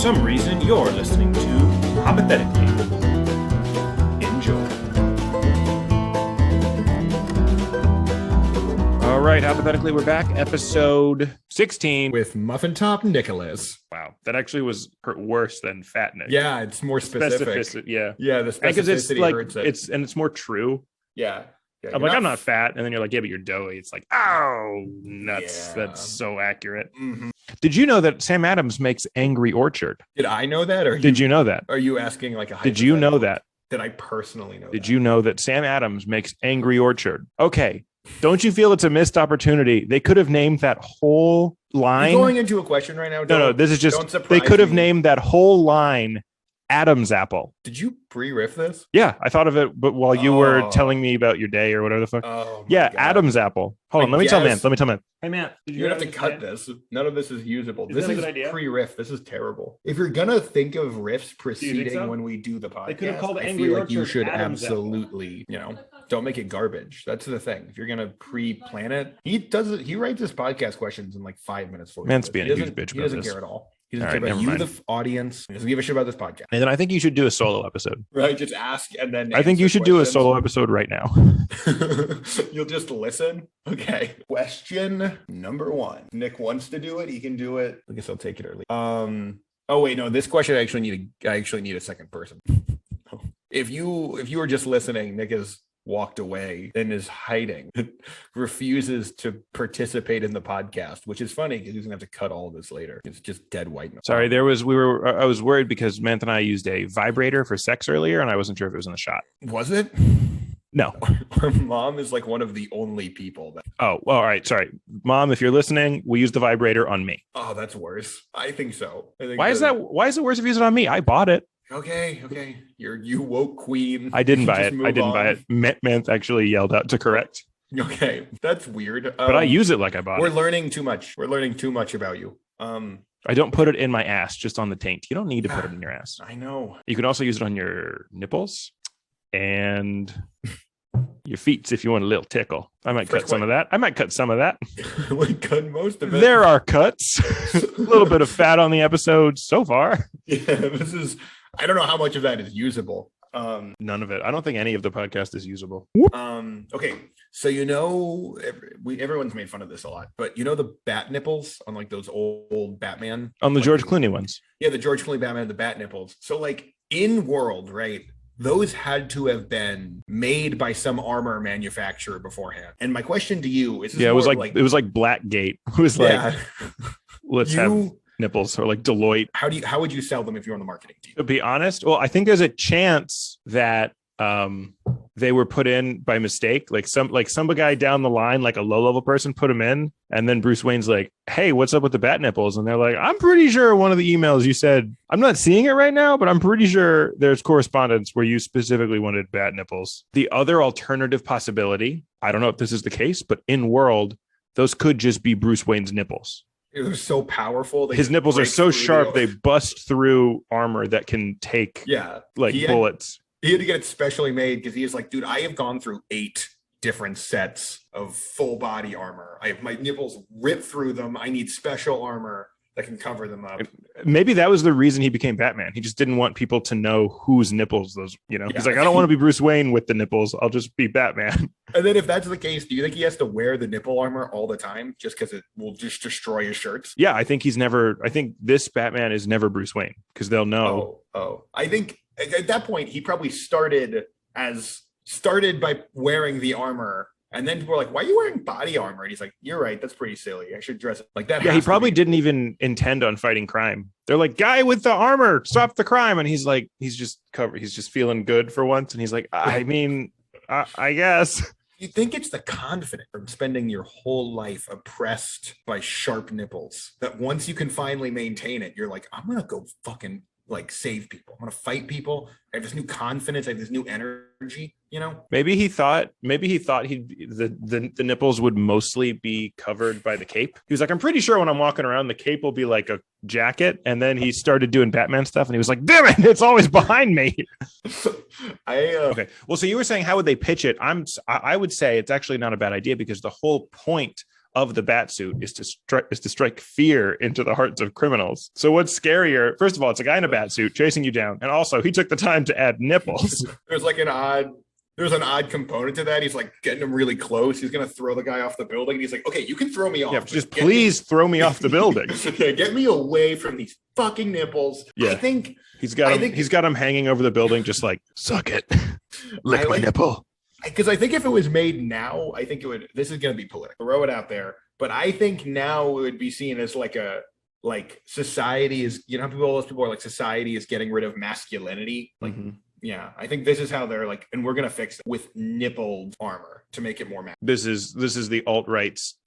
some reason, you're listening to Hoppothetically. Enjoy. All right, Hoppothetically, we're back. Episode 16. With Muffin Top Nicholas. Wow, that actually was worse than Fat Nick. Yeah, it's more specific. Yeah. Yeah, the specificity hurts it. It's more true. Yeah. I'm like, I'm not fat. And then you're like, yeah, but you're doughy. It's like, oh, nuts. Yeah. That's so accurate. Mm-hmm. Did you know that Sam Adams makes Angry Orchard? Did I know that? Or did you know that? Are you asking like a Did you know that? Did I personally know that? Did you know that Sam Adams makes Angry Orchard? Okay. Don't you feel it's a missed opportunity? They could have named that whole line. You're going into a question right now? No, this is just, they could have named that whole line Adam's apple. Did you pre-riff this? Yeah, I thought of it, but while you were telling me about your day or whatever the fuck. Oh, yeah, God. Adam's apple. Hold on, let me tell man. Hey, man. You have to cut this. None of this is usable. This is pre-riff. This is terrible. If you're going to think of riffs preceding when we do the podcast, they could have called it I feel like you should absolutely, don't make it garbage. That's the thing. If you're going to pre-plan it, he writes his podcast questions in like 5 minutes for you. Man's being a huge bitch. He doesn't care at all. He doesn't care about you, the audience. He doesn't give a shit about this podcast. And then I think you should do a solo episode. Right, just ask and then I think you should do a solo episode right now. You'll just listen? Okay. Question number 1. Nick wants to do it. He can do it. I guess I'll take it early. Oh, wait, no. This question I actually need a second person. If you were just listening, Nick is walked away and is hiding, refuses to participate in the podcast, which is funny because he's gonna have to cut all of this later. It's just dead white. Sorry, I was worried because Mant and I used a vibrator for sex earlier and I wasn't sure if it was in the shot. Was it? No. Our mom is like one of the only people that. Oh, well, all right. Sorry, Mom, if you're listening, we used the vibrator on me. Oh, that's worse. I think so. Why is it worse if you use it on me? I bought it. Okay. You woke queen. I didn't buy it. Manth actually yelled out to correct. Okay, that's weird. But I use it like I bought it. We're learning too much. We're learning too much about you. I don't put it in my ass, just on the taint. You don't need to put it in your ass. I know. You can also use it on your nipples and your feet if you want a little tickle. I might cut some of that. I might cut cut most of it. There are cuts. A little bit of fat on the episode so far. Yeah, I don't know how much of that is usable. None of it. I don't think any of the podcast is usable. Okay, so everyone's made fun of this a lot, but the Bat-Nipples on like those old Batman on the George Clooney ones. Yeah, the George Clooney Batman, the Bat-Nipples. So like in world, right? Those had to have been made by some armor manufacturer beforehand. And my question to you is, it was like Blackgate. It was like, let's have nipples, or like Deloitte. How would you sell them if you're on the marketing team? To be honest, well, I think there's a chance that they were put in by mistake. Like some guy down the line, like a low-level person, put them in, and then Bruce Wayne's like, "Hey, what's up with the Bat-Nipples?" And they're like, "I'm pretty sure one of the emails you said, I'm not seeing it right now, but I'm pretty sure there's correspondence where you specifically wanted Bat-Nipples." The other alternative possibility, I don't know if this is the case, but in world, those could just be Bruce Wayne's nipples. It was so powerful. His nipples are so sharp, they bust through armor that can take bullets. He had to get it specially made because he was like, dude, I have gone through 8 different sets of full body armor. I have my nipples ripped through them. I need special armor that can cover them up. Maybe that was the reason he became Batman. He just didn't want people to know whose nipples those, Yeah. He's like, I don't want to be Bruce Wayne with the nipples. I'll just be Batman. And then if that's the case, do you think he has to wear the nipple armor all the time just because it will just destroy his shirts? Yeah, I think this Batman is never Bruce Wayne because they'll know. Oh, I think at that point, he probably started by wearing the armor. And then people were like, why are you wearing body armor? And he's like, you're right. That's pretty silly. I should dress it like that. Yeah, he probably didn't even intend on fighting crime. They're like, guy with the armor, stop the crime. And he's like, he's just feeling good for once. And he's like, I mean, I guess. You think it's the confidence from spending your whole life oppressed by sharp nipples that once you can finally maintain it, you're like, I'm going to go fucking save people. I'm going to fight people. I have this new confidence. I have this new energy, Maybe he thought the nipples would mostly be covered by the cape. He was like, I'm pretty sure when I'm walking around, the cape will be like a jacket. And then he started doing Batman stuff and he was like, damn it, it's always behind me. Okay. Well, so you were saying, how would they pitch it? I would say it's actually not a bad idea because the whole point of the bat suit is to strike fear into the hearts of criminals. So what's scarier? First of all, it's a guy in a bat suit chasing you down, and also he took the time to add nipples. There's an odd component to that. He's like getting him really close. He's gonna throw the guy off the building. He's like, okay, you can throw me off. Yeah, just please throw me off the building. Yeah, get me away from these fucking nipples. Yeah. I think he's got him hanging over the building, just like, suck it, lick my nipple. Because I think if it was made now, I think it would. This is gonna be political. Throw it out there, but I think now it would be seen as like society is. You know, those people are like, society is getting rid of masculinity. Like. Mm-hmm. Yeah, I think this is how they're like, and we're gonna fix it with nippled armor to make it more man. This is the alt-right's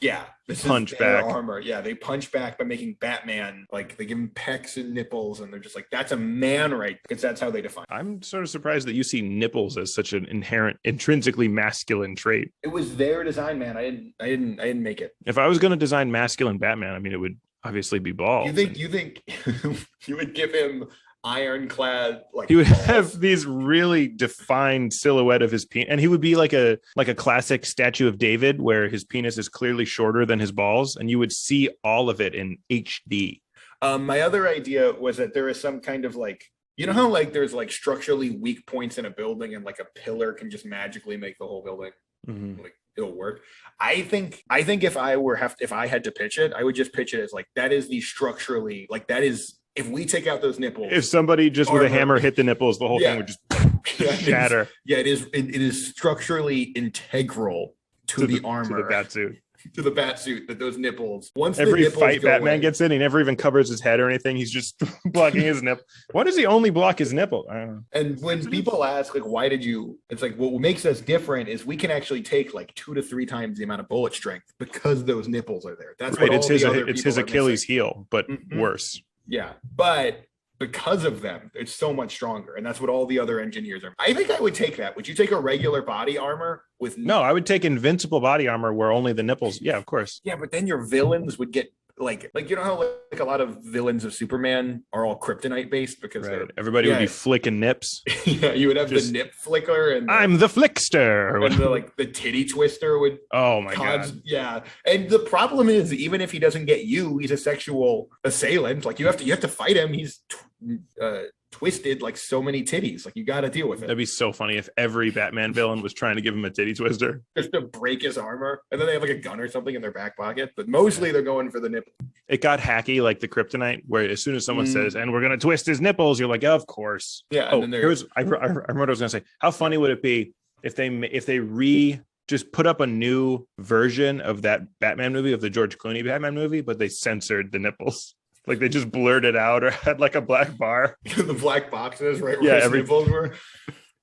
punch back armor. Yeah, they punch back by making Batman like they give him pecs and nipples, and they're just like, that's a man, right? Because that's how they define. I'm sort of surprised that you see nipples as such an intrinsically masculine trait. It was their design, man. I didn't make it. If I was gonna design masculine Batman, I mean, it would obviously be balls. You think you would give him ironclad, like he would have these really defined silhouette of his penis, and he would be like a classic statue of David where his penis is clearly shorter than his balls, and you would see all of it in HD. My other idea was that there is some kind of like, you know how like there's like structurally weak points in a building, and like a pillar can just magically make the whole building like it'll work. I think if I had to pitch it, I would just pitch it as like, that is the structurally, like that is, if we take out those nipples, if somebody just with a hammer hit the nipples, the whole thing would just shatter. It is structurally integral to the armor, to the bat suit, that those nipples. Once every the nipples fight Batman gets in, he never even covers his head or anything. He's just blocking his nipple. Why does he only block his nipple? I don't know. And when people ask like, why did you? It's like, what makes us different is we can actually take like 2 to 3 times the amount of bullet strength because those nipples are there. That's right. It's his Achilles heel, but worse. Yeah, but because of them, it's so much stronger, and that's what all the other engineers are. I think I would take that. Would you take a regular body armor with? No, I would take invincible body armor where only the nipples. Yeah, of course. Yeah, but then your villains would get like you know how like a lot of villains of Superman are all kryptonite based because everybody would be flicking nips. Yeah, you would have the nip flicker, and I'm the flickster, and the titty twister would. Oh my god! Yeah, and the problem is, even if he doesn't get you, he's a sexual assailant. Like you have to fight him. He's twisted like so many titties. Like you got to deal with it. That'd be so funny if every Batman villain was trying to give him a titty twister just to break his armor, and then they have like a gun or something in their back pocket. But mostly they're going for the nipple. It got hacky like the kryptonite, where as soon as someone says, "And we're gonna twist his nipples," you're like, oh, "Of course." Yeah. Oh, I remember what I was gonna say. How funny would it be if they just put up a new version of that Batman movie, of the George Clooney Batman movie, but they censored the nipples. Like they just blurred it out or had like a black bar. The black boxes, right? Where his nipples were.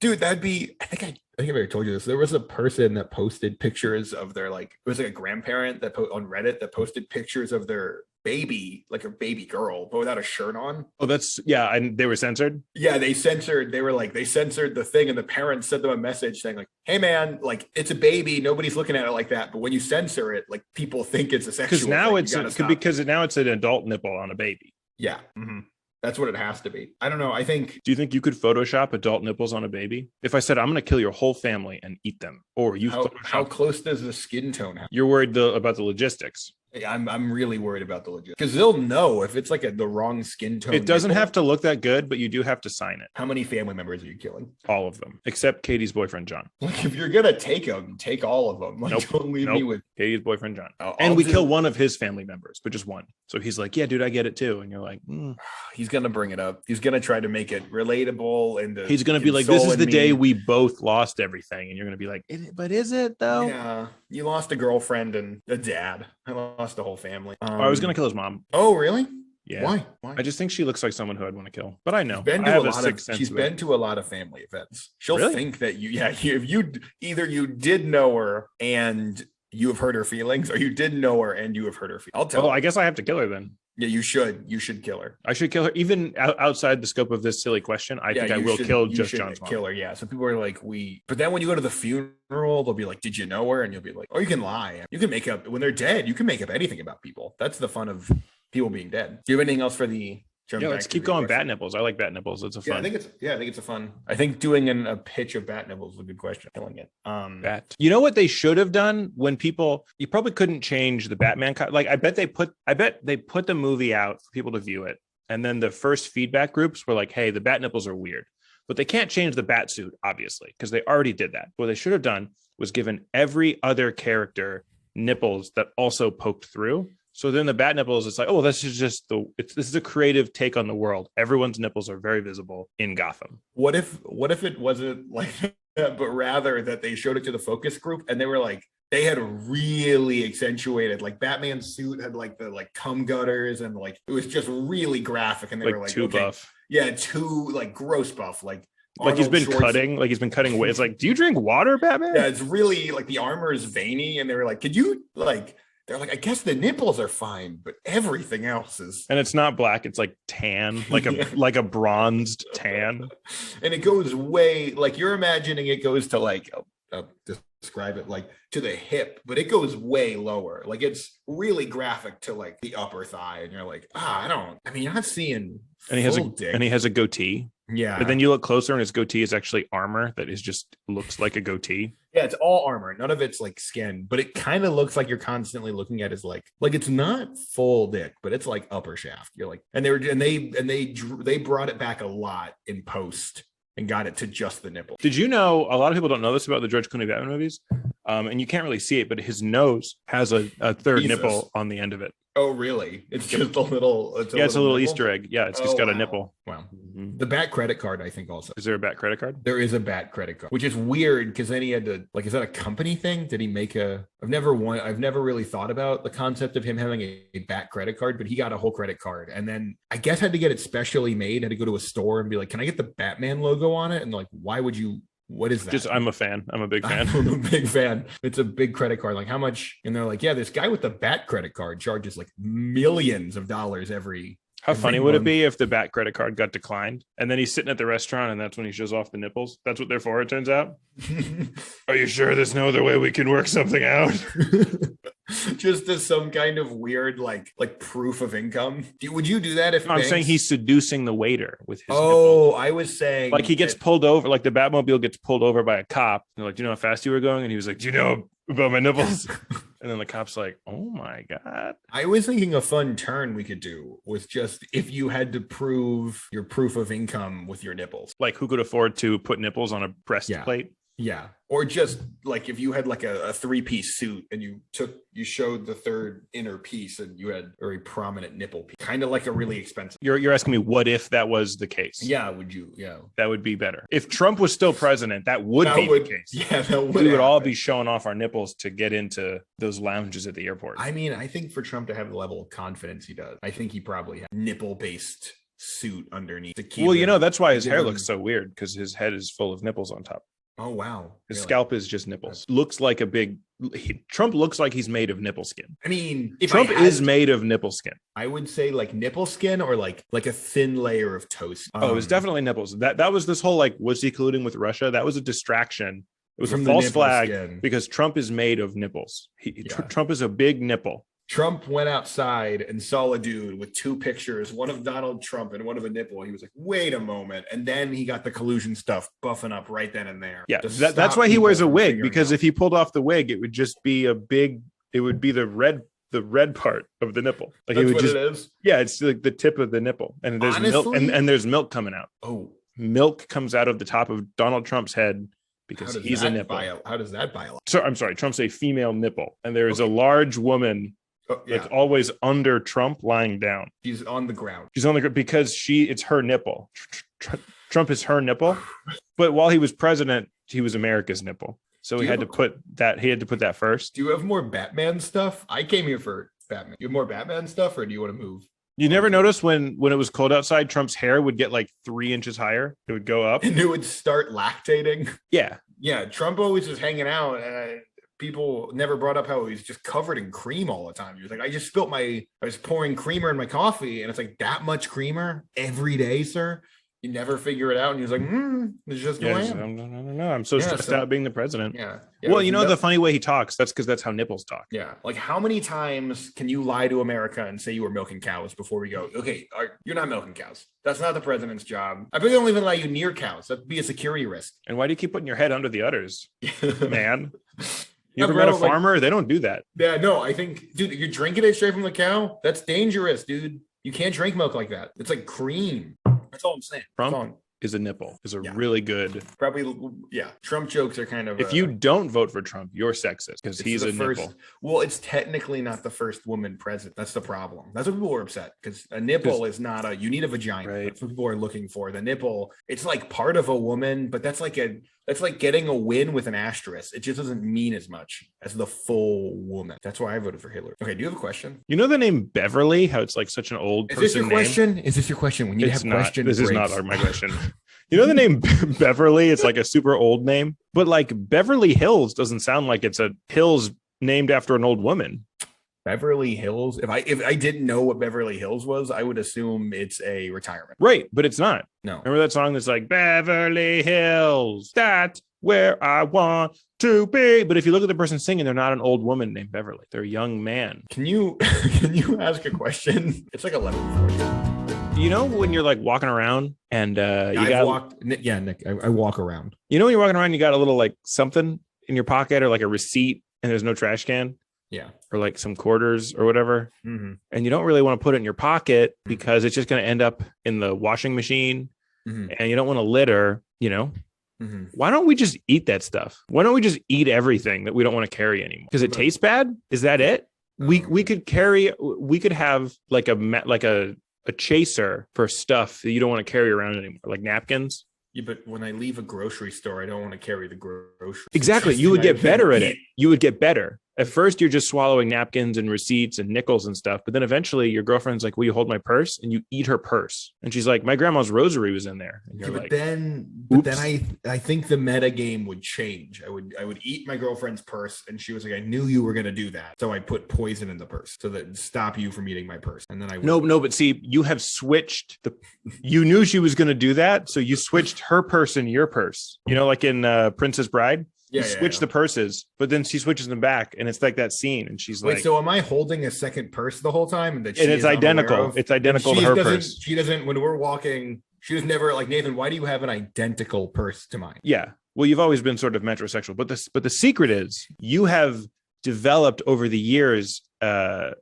Dude, that'd be. I think I already told you this. There was a person that posted pictures of their it was like a grandparent that on Reddit that posted pictures of their baby, like a baby girl, but without a shirt on. Oh, and they were censored. Yeah, they censored the thing, and the parents sent them a message saying like, "Hey man, like it's a baby, nobody's looking at it like that, but when you censor it, like people think it's a sexual because now thing. Because now it's an adult nipple on a baby." Yeah. Mm-hmm. That's what it has to be. I don't know. Do you think you could Photoshop adult nipples on a baby? If I said, I'm going to kill your whole family and eat them, or how close does the skin tone have? You're worried about the logistics. I'm really worried about the logistics because they'll know if it's like the wrong skin tone. It doesn't have to look that good, but you do have to sign it. How many family members are you killing? All of them, except Katie's boyfriend, John. Like if you're going to take them, take all of them. Like, don't leave me with Katie's boyfriend, John. And we kill one of his family members, but just one. So he's like, yeah, dude, I get it too. And you're like, He's going to bring it up. He's going to try to make it relatable. And he's going to be like, this is the day we both lost everything. And you're going to be like, but is it though? Yeah. You lost a girlfriend and a dad. I lost the whole family. I was going to kill his mom. Oh, really? Yeah. Why? I just think she looks like someone who I'd want to kill. But I know. She's been to a lot of family events. She'll think that if you did know her and you have hurt her feelings, or you did know her and you have hurt her feelings. I'll tell her. I guess I have to kill her then. Yeah, you should. You should kill her. I should kill her, even outside the scope of this silly question. I think I will kill just John's mom. Kill her, yeah. So people are like, But then when you go to the funeral, they'll be like, "Did you know her?" And you'll be like, "Oh, you can lie. You can make up when they're dead. You can make up anything about people. That's the fun of people being dead." Do you have anything else for the jump Yeah, back let's to keep your going. question. Bat-Nipples. I like Bat-Nipples. It's a fun. I think it's a fun. I think doing a pitch of Bat-Nipples is a good question. Killing it. Bat. You know what they should have done when people, you probably couldn't change the Batman like I bet they put the movie out for people to view it, and then the first feedback groups were like, hey, the Bat-Nipples are weird, but they can't change the bat suit obviously because they already did that. What they should have done was given every other character nipples that also poked through. So then the Bat-Nipples, it's like, oh, this is just this is a creative take on the world. Everyone's nipples are very visible in Gotham. What if it wasn't like that, but rather that they showed it to the focus group and they were like, they had really accentuated, like Batman's suit had like the like cum gutters and like it was just really graphic, and they like were like too buff. Yeah, too like gross buff, like he's been cutting away. It's like, do you drink water, Batman? Yeah, it's really like the armor is veiny, and they were like, could you like, they're like, I guess the nipples are fine, but everything else is. And it's not black; it's like tan, like like a bronzed tan. And it goes way, like you're imagining it goes to like describe it like to the hip, but it goes way lower. Like it's really graphic to like the upper thigh, and you're like, you're not seeing. And he has a goatee. Yeah. But then you look closer and his goatee is actually armor that is just looks like a goatee. Yeah, it's all armor. None of it's like skin, but it kind of looks like you're constantly looking at his like it's not full dick, but it's like upper shaft. You're like, and they brought it back a lot in post and got it to just the nipple. Did you know, a lot of people don't know this about the George Clooney Batman movies, and you can't really see it, but his nose has a third nipple on the end of it. Oh, really? It's just a little. It's a little Easter egg. Yeah, it's just got a nipple. Wow. The Bat credit card, I think, also. Is there a Bat credit card? There is a Bat credit card, which is weird because then he had to is that a company thing? Did he make a? I've never really thought about the concept of him having a Bat credit card, but he got a whole credit card, and then I guess had to get it specially made. Had to go to a store and be like, "Can I get the Batman logo on it?" And like, why would you? What is that? I'm a fan. I'm a big fan. I'm a big fan. It's a big credit card. Like how much? And they're like, yeah, this guy with the Bat credit card charges like millions of dollars every. How funny would it be if the Bat credit card got declined and then he's sitting at the restaurant and that's when he shows off the nipples? That's what they're for, it turns out. Are you sure there's no other way we can work something out? Just as some kind of weird like proof of income. Would you do that if I'm saying he's seducing the waiter with his nipples? I was saying like he gets pulled over, like the Batmobile gets pulled over by a cop. They're like, do you know how fast you were going? And he was like, do you know about my nipples? And then the cop's like, oh my God. I was thinking a fun turn we could do was just if you had to prove your proof of income with your nipples. Like who could afford to put nipples on a breastplate? Yeah. Or just like if you had like a 3-piece suit and you showed the third inner piece and you had a very prominent nipple piece, kind of like a really expensive. You're asking me what if that was the case? Yeah. Would you? Yeah. That would be better. If Trump was still president, that would be the case. Yeah. We would all be showing off our nipples to get into those lounges at the airport. I mean, I think for Trump to have the level of confidence he does, I think he probably has nipple-based suit underneath. Well, that's why his hair looks so weird because his head is full of nipples on top. Oh, wow. His scalp is just nipples. Looks like Trump looks like he's made of nipple skin. I mean, Trump is made of nipple skin. I would say like nipple skin or like a thin layer of toast. It was definitely nipples. That was this whole like, was he colluding with Russia? That was a distraction. It was a false flag because Trump is made of nipples. Trump is a big nipple. Trump went outside and saw a dude with 2 pictures, one of Donald Trump and one of a nipple. He was like, wait a moment. And then he got the collusion stuff buffing up right then and there. Yeah, that's why he wears a wig, because if he pulled off the wig, it would just be it would be the red part of the nipple. Like that's what it is? Yeah, it's like the tip of the nipple. And there's milk and there's milk coming out. Oh. Milk comes out of the top of Donald Trump's head because he's a nipple. How does that bio? So I'm sorry, Trump's a female nipple. And there is a large woman like always under Trump lying down. She's on the ground. She's on the ground because it's her nipple. Trump is her nipple. But while he was president, he was America's nipple. So he had to put that first. Do you have more Batman stuff? I came here for Batman. You have more Batman stuff, or do you want to move? You never noticed when it was cold outside, Trump's hair would get like 3 inches higher. It would go up. And it would start lactating. Yeah. Yeah. Trump always was hanging out and people never brought up how he's just covered in cream all the time. He was like, I was pouring creamer in my coffee, and it's like that much creamer every day, sir. You never figure it out, and he was like, it's just who Yeah, I I am. don't know. I'm so stressed out being the president. Yeah. Well, you know the funny way he talks. That's because that's how nipples talk. Yeah. Like, how many times can you lie to America and say you were milking cows before we go, okay, you're not milking cows. That's not the president's job. I bet they don't even allow you near cows. That'd be a security risk. And why do you keep putting your head under the udders, man? You Yeah, ever met a farmer? They don't do that. Yeah, no, I think, dude, you're drinking it straight from the cow. That's dangerous, dude. You can't drink milk like that. It's like cream. That's all I'm saying. Trump is a nipple. Is a really good. Probably, yeah. Trump jokes are kind of. If you don't vote for Trump, you're sexist because he's a nipple. Well, it's technically not the first woman president. That's the problem. That's what people are upset because a nipple is not a. You need a vagina. Right. That's what people are looking for. The nipple, it's like part of a woman, but that's like getting a win with an asterisk. It just doesn't mean as much as the full woman. That's why I voted for Hillary. Okay, do you have a question? You know the name Beverly? How it's like such an old person name? Is this your question? Is this your question? We need to have questions. This is not my question. You know the name Beverly? It's like a super old name, but like Beverly Hills doesn't sound like it's a hills named after an old woman. Beverly Hills. If I didn't know what Beverly Hills was, I would assume it's a retirement. Right, but it's not. No. Remember that song that's like Beverly Hills? That's where I want to be. But if you look at the person singing, they're not an old woman named Beverly. They're a young man. Can you ask a question? It's like 11:40. You know when you're like walking around and Nick, I walk around. You know when you're walking around, you got a little like something in your pocket or like a receipt, and there's no trash can. Yeah. Or like some quarters or whatever. Mm-hmm. And you don't really want to put it in your pocket because it's just going to end up in the washing machine. Mm-hmm. And you don't want to litter, you know? Mm-hmm. Why don't we just eat that stuff? Why don't we just eat everything that we don't want to carry anymore? Because it tastes bad? Is that it? We could have like a chaser for stuff that you don't want to carry around anymore, like napkins. Yeah, but when I leave a grocery store, I don't want to carry the groceries. Exactly. You would get better at it. You would get better. At first, you're just swallowing napkins and receipts and nickels and stuff. But then eventually your girlfriend's like, will you hold my purse? And you eat her purse. And she's like, my grandma's rosary was in there. And you're but then I think the meta game would change. I would eat my girlfriend's purse. And she was like, I knew you were going to do that. So I put poison in the purse so that stop you from eating my purse. And then I No, but see, you have switched you knew she was going to do that. So you switched her purse and your purse, you know, like in Princess Bride. You switch the purses, but then she switches them back, and it's like that scene. And she's like, so am I holding a second purse the whole time? And it's identical. It's identical to her purse. She doesn't, when we're walking, she was never like, Nathan, why do you have an identical purse to mine? Yeah. Well, you've always been sort of metrosexual, but the secret is you have developed over the years a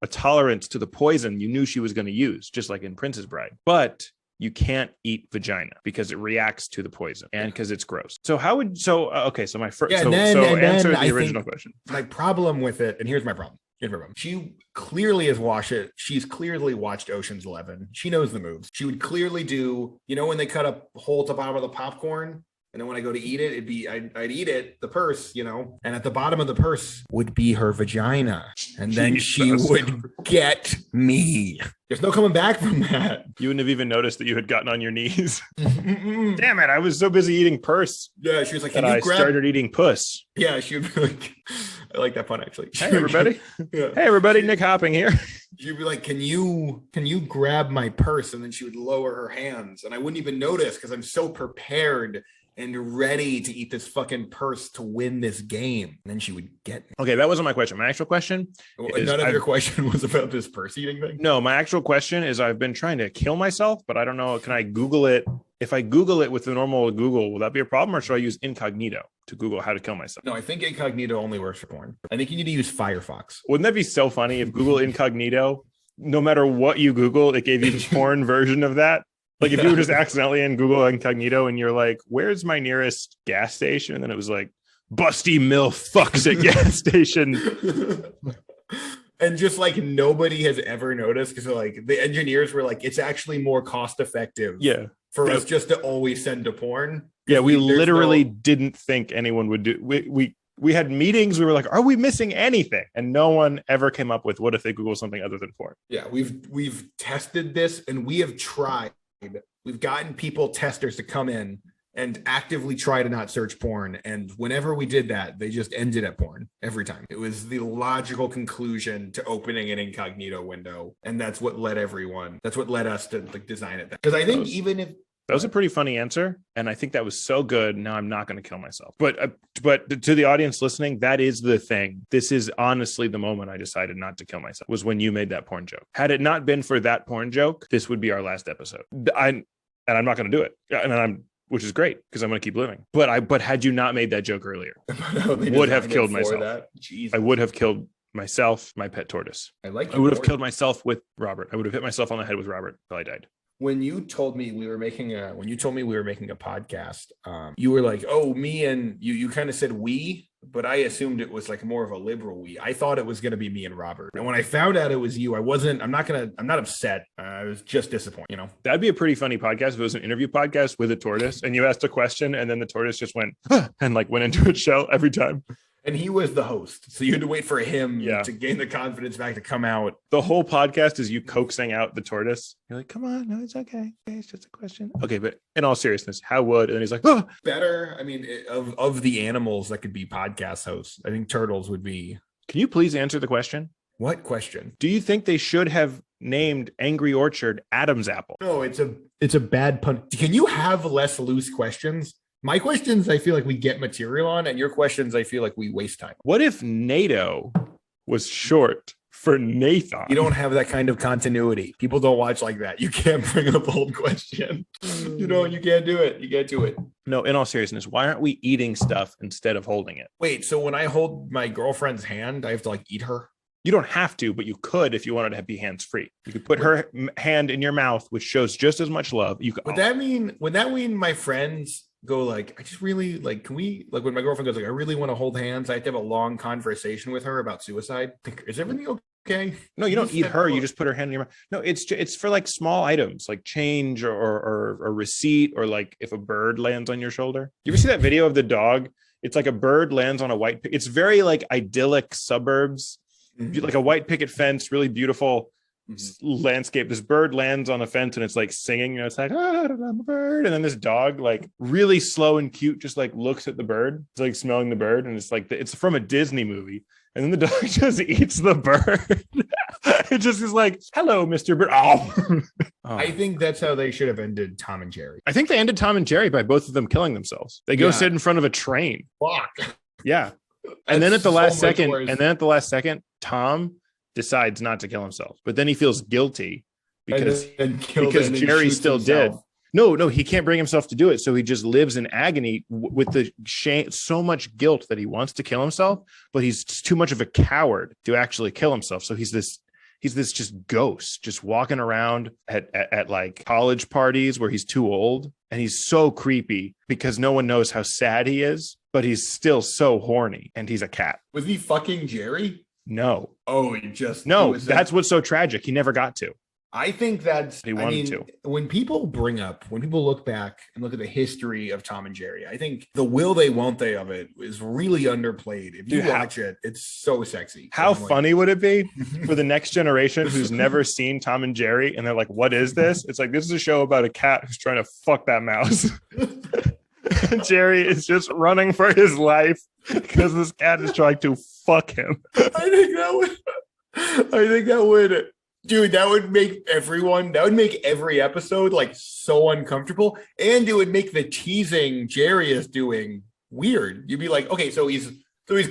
tolerance to the poison you knew she was going to use, just like in Princess Bride. But you can't eat vagina because it reacts to the poison and because it's gross. So so my first, answer the original question. My problem with it, and here's my problem. She clearly has watched it. She's clearly watched Ocean's 11. She knows the moves. She would clearly do, you know, when they cut a hole at the bottom of the popcorn, and then when I go to eat it, I'd eat it, the purse, you know, and at the bottom of the purse would be her vagina. And then she would get me. There's no coming back from that. You wouldn't have even noticed that you had gotten on your knees. Damn it. I was so busy eating purse. Yeah. She was like, started eating puss. Yeah. She would be like, I like that pun actually. Hey, everybody. Yeah. Hey, everybody. Nick Hopping here. She'd be like, can you grab my purse? And then she would lower her hands and I wouldn't even notice because I'm so prepared and ready to eat this fucking purse to win this game. And then she would get me. Okay, that wasn't my question. My actual question None of your question was about this purse eating thing? No, my actual question is I've been trying to kill myself, but I don't know. Can I Google it? If I Google it with the normal Google, will that be a problem? Or should I use incognito to Google how to kill myself? No, I think incognito only works for porn. I think you need to use Firefox. Wouldn't that be so funny if Google incognito, no matter what you Google, it gave you the porn version of that? Like if you were just accidentally in Google Incognito and you're like, where's my nearest gas station? And then it was like, busty MILF fucks at gas station. And just like nobody has ever noticed because like the engineers were like, it's actually more cost effective for us just to always send to porn. Yeah, we literally didn't think anyone would do. We had meetings. We were like, are we missing anything? And no one ever came up with what if they Google something other than porn. Yeah, we've tested this and we have tried. We've gotten people testers to come in and actively try to not search porn. And whenever we did that, they just ended at porn every time. It was the logical conclusion to opening an incognito window. And that's what led us to like design it. Because I think even That was a pretty funny answer, and I think that was so good. Now I'm not going to kill myself. But to the audience listening, that is the thing. This is honestly the moment I decided not to kill myself, was when you made that porn joke. Had it not been for that porn joke, this would be our last episode. And I'm not going to do it. Which is great because I'm going to keep living. But had you not made that joke earlier, would have killed myself. I would have killed myself, my pet tortoise. I would have killed myself with Robert. I would have hit myself on the head with Robert until I died. When you told me we were making a podcast, you were like, "Oh, me and you." You kind of said "we," but I assumed it was like more of a liberal "we." I thought it was going to be me and Robert, and when I found out it was you, I'm not upset. I was just disappointed. You know, that'd be a pretty funny podcast if it was an interview podcast with a tortoise, and you asked a question, and then the tortoise just went and like went into its shell every time. And he was the host. So you had to wait for him to gain the confidence back to come out. The whole podcast is you coaxing out the tortoise. You're like, come on, no, it's okay. It's just a question. Okay, but in all seriousness, how would? And then he's like, oh. Better. I mean, of the animals that could be podcast hosts, I think turtles would be. Can you please answer the question? What question? Do you think they should have named Angry Orchard Adam's apple? No, it's a bad pun. Can you have less loose questions? My questions, I feel like we get material on, and your questions, I feel like we waste time. What if NATO was short for Nathan? You don't have that kind of continuity. People don't watch like that. You can't bring up old question. You can't do it. You can't do it. No, in all seriousness, why aren't we eating stuff instead of holding it? Wait, so when I hold my girlfriend's hand, I have to like eat her? You don't have to, but you could if you wanted to be hands-free. You could put her hand in your mouth, which shows just as much love. Would that mean my friends go like, I just really like, can we, like when my girlfriend goes like, I really want to hold hands, I have to have a long conversation with her about suicide? Is everything okay? No, you don't eat her. You just put her hand in your mouth. No, it's for like small items like change or a receipt, or like if a bird lands on your shoulder. You ever see that video of the dog? It's like a bird lands on a white, it's very like idyllic suburbs, like a white picket fence, really beautiful landscape. This bird lands on a fence and it's like singing, it's like, I'm a bird. And then this dog, like really slow and cute, just like looks at the bird. It's like smelling the bird. And it's like, it's from a Disney movie. And then the dog just eats the bird. It just is like, hello, Mr. Bird. Oh. I think that's how they should have ended Tom and Jerry. I think they ended Tom and Jerry by both of them killing themselves. They go sit in front of a train. Fuck. Yeah. And then at the last second, Tom decides not to kill himself, but then he feels guilty because Jerry still did. No, he can't bring himself to do it, so he just lives in agony with the shame, so much guilt that he wants to kill himself, but he's too much of a coward to actually kill himself. So he's this just ghost, just walking around at like college parties where he's too old, and he's so creepy because no one knows how sad he is, but he's still so horny, and he's a cat. Was he fucking Jerry? No. Oh, that's what's so tragic. He never got to. I think that's, he wanted to. When people look back and look at the history of Tom and Jerry, I think the will they, won't they of it is really underplayed. If you watch it, it's so sexy. How funny would it be for the next generation who's never seen Tom and Jerry and they're like, what is this? It's like, this is a show about a cat who's trying to fuck that mouse. And Jerry is just running for his life because this cat is trying to fuck him. I think that would, dude, that would make every episode like so uncomfortable, and it would make the teasing Jerry is doing weird. You'd be like, okay, so he's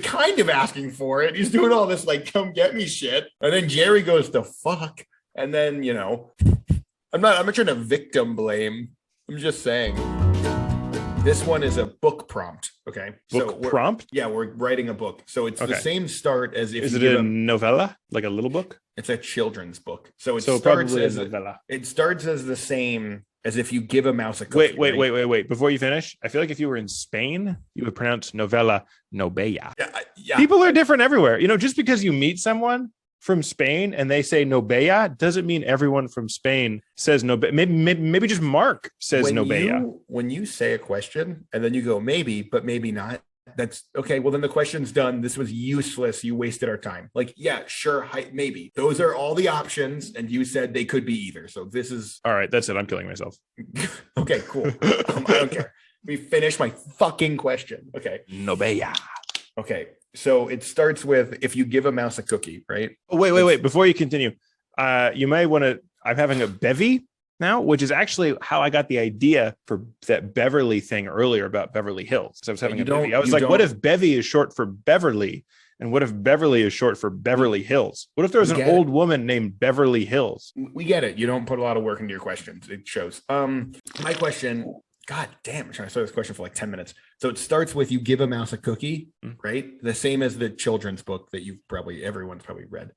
kind of asking for it. He's doing all this like come get me shit, and then Jerry goes to fuck, and then I'm not trying to victim blame. I'm just saying. This one is a book prompt. Okay. Prompt? Yeah, we're writing a book. So it's the same start as if is it a novella? Like a little book? It's a children's book. So it starts as a novella. It starts as the same as if you give a mouse a cookie. Wait. Before you finish, I feel like if you were in Spain, you would pronounce novella novella. Yeah. People are different everywhere. Just because you meet someone from Spain and they say Nobella doesn't mean everyone from Spain says Nobella. Maybe just Mark says Nobella. When you say a question and then you go maybe, but maybe not, that's okay. Well, then the question's done. This was useless. You wasted our time. Like, yeah, sure, maybe. Those are all the options, and you said they could be either. So this is all right. That's it. I'm killing myself. Okay, cool. I don't care. Let me finish my fucking question. Okay. Nobella. Okay. So it starts with if you give a mouse a cookie, right? Oh, wait. Before you continue, you may want to. I'm having a bevy. now, which is actually how I got the idea for that Beverly thing earlier about Beverly Hills. So I was having a bevy. I was like, what if Bevy is short for Beverly? And what if Beverly is short for Beverly Hills? What if there was an old woman named Beverly Hills? We get it. You don't put a lot of work into your questions. It shows. My question, God damn, I'm trying to start this question for like 10 minutes. So it starts with you give a mouse a cookie, right? The same as the children's book that everyone's probably read.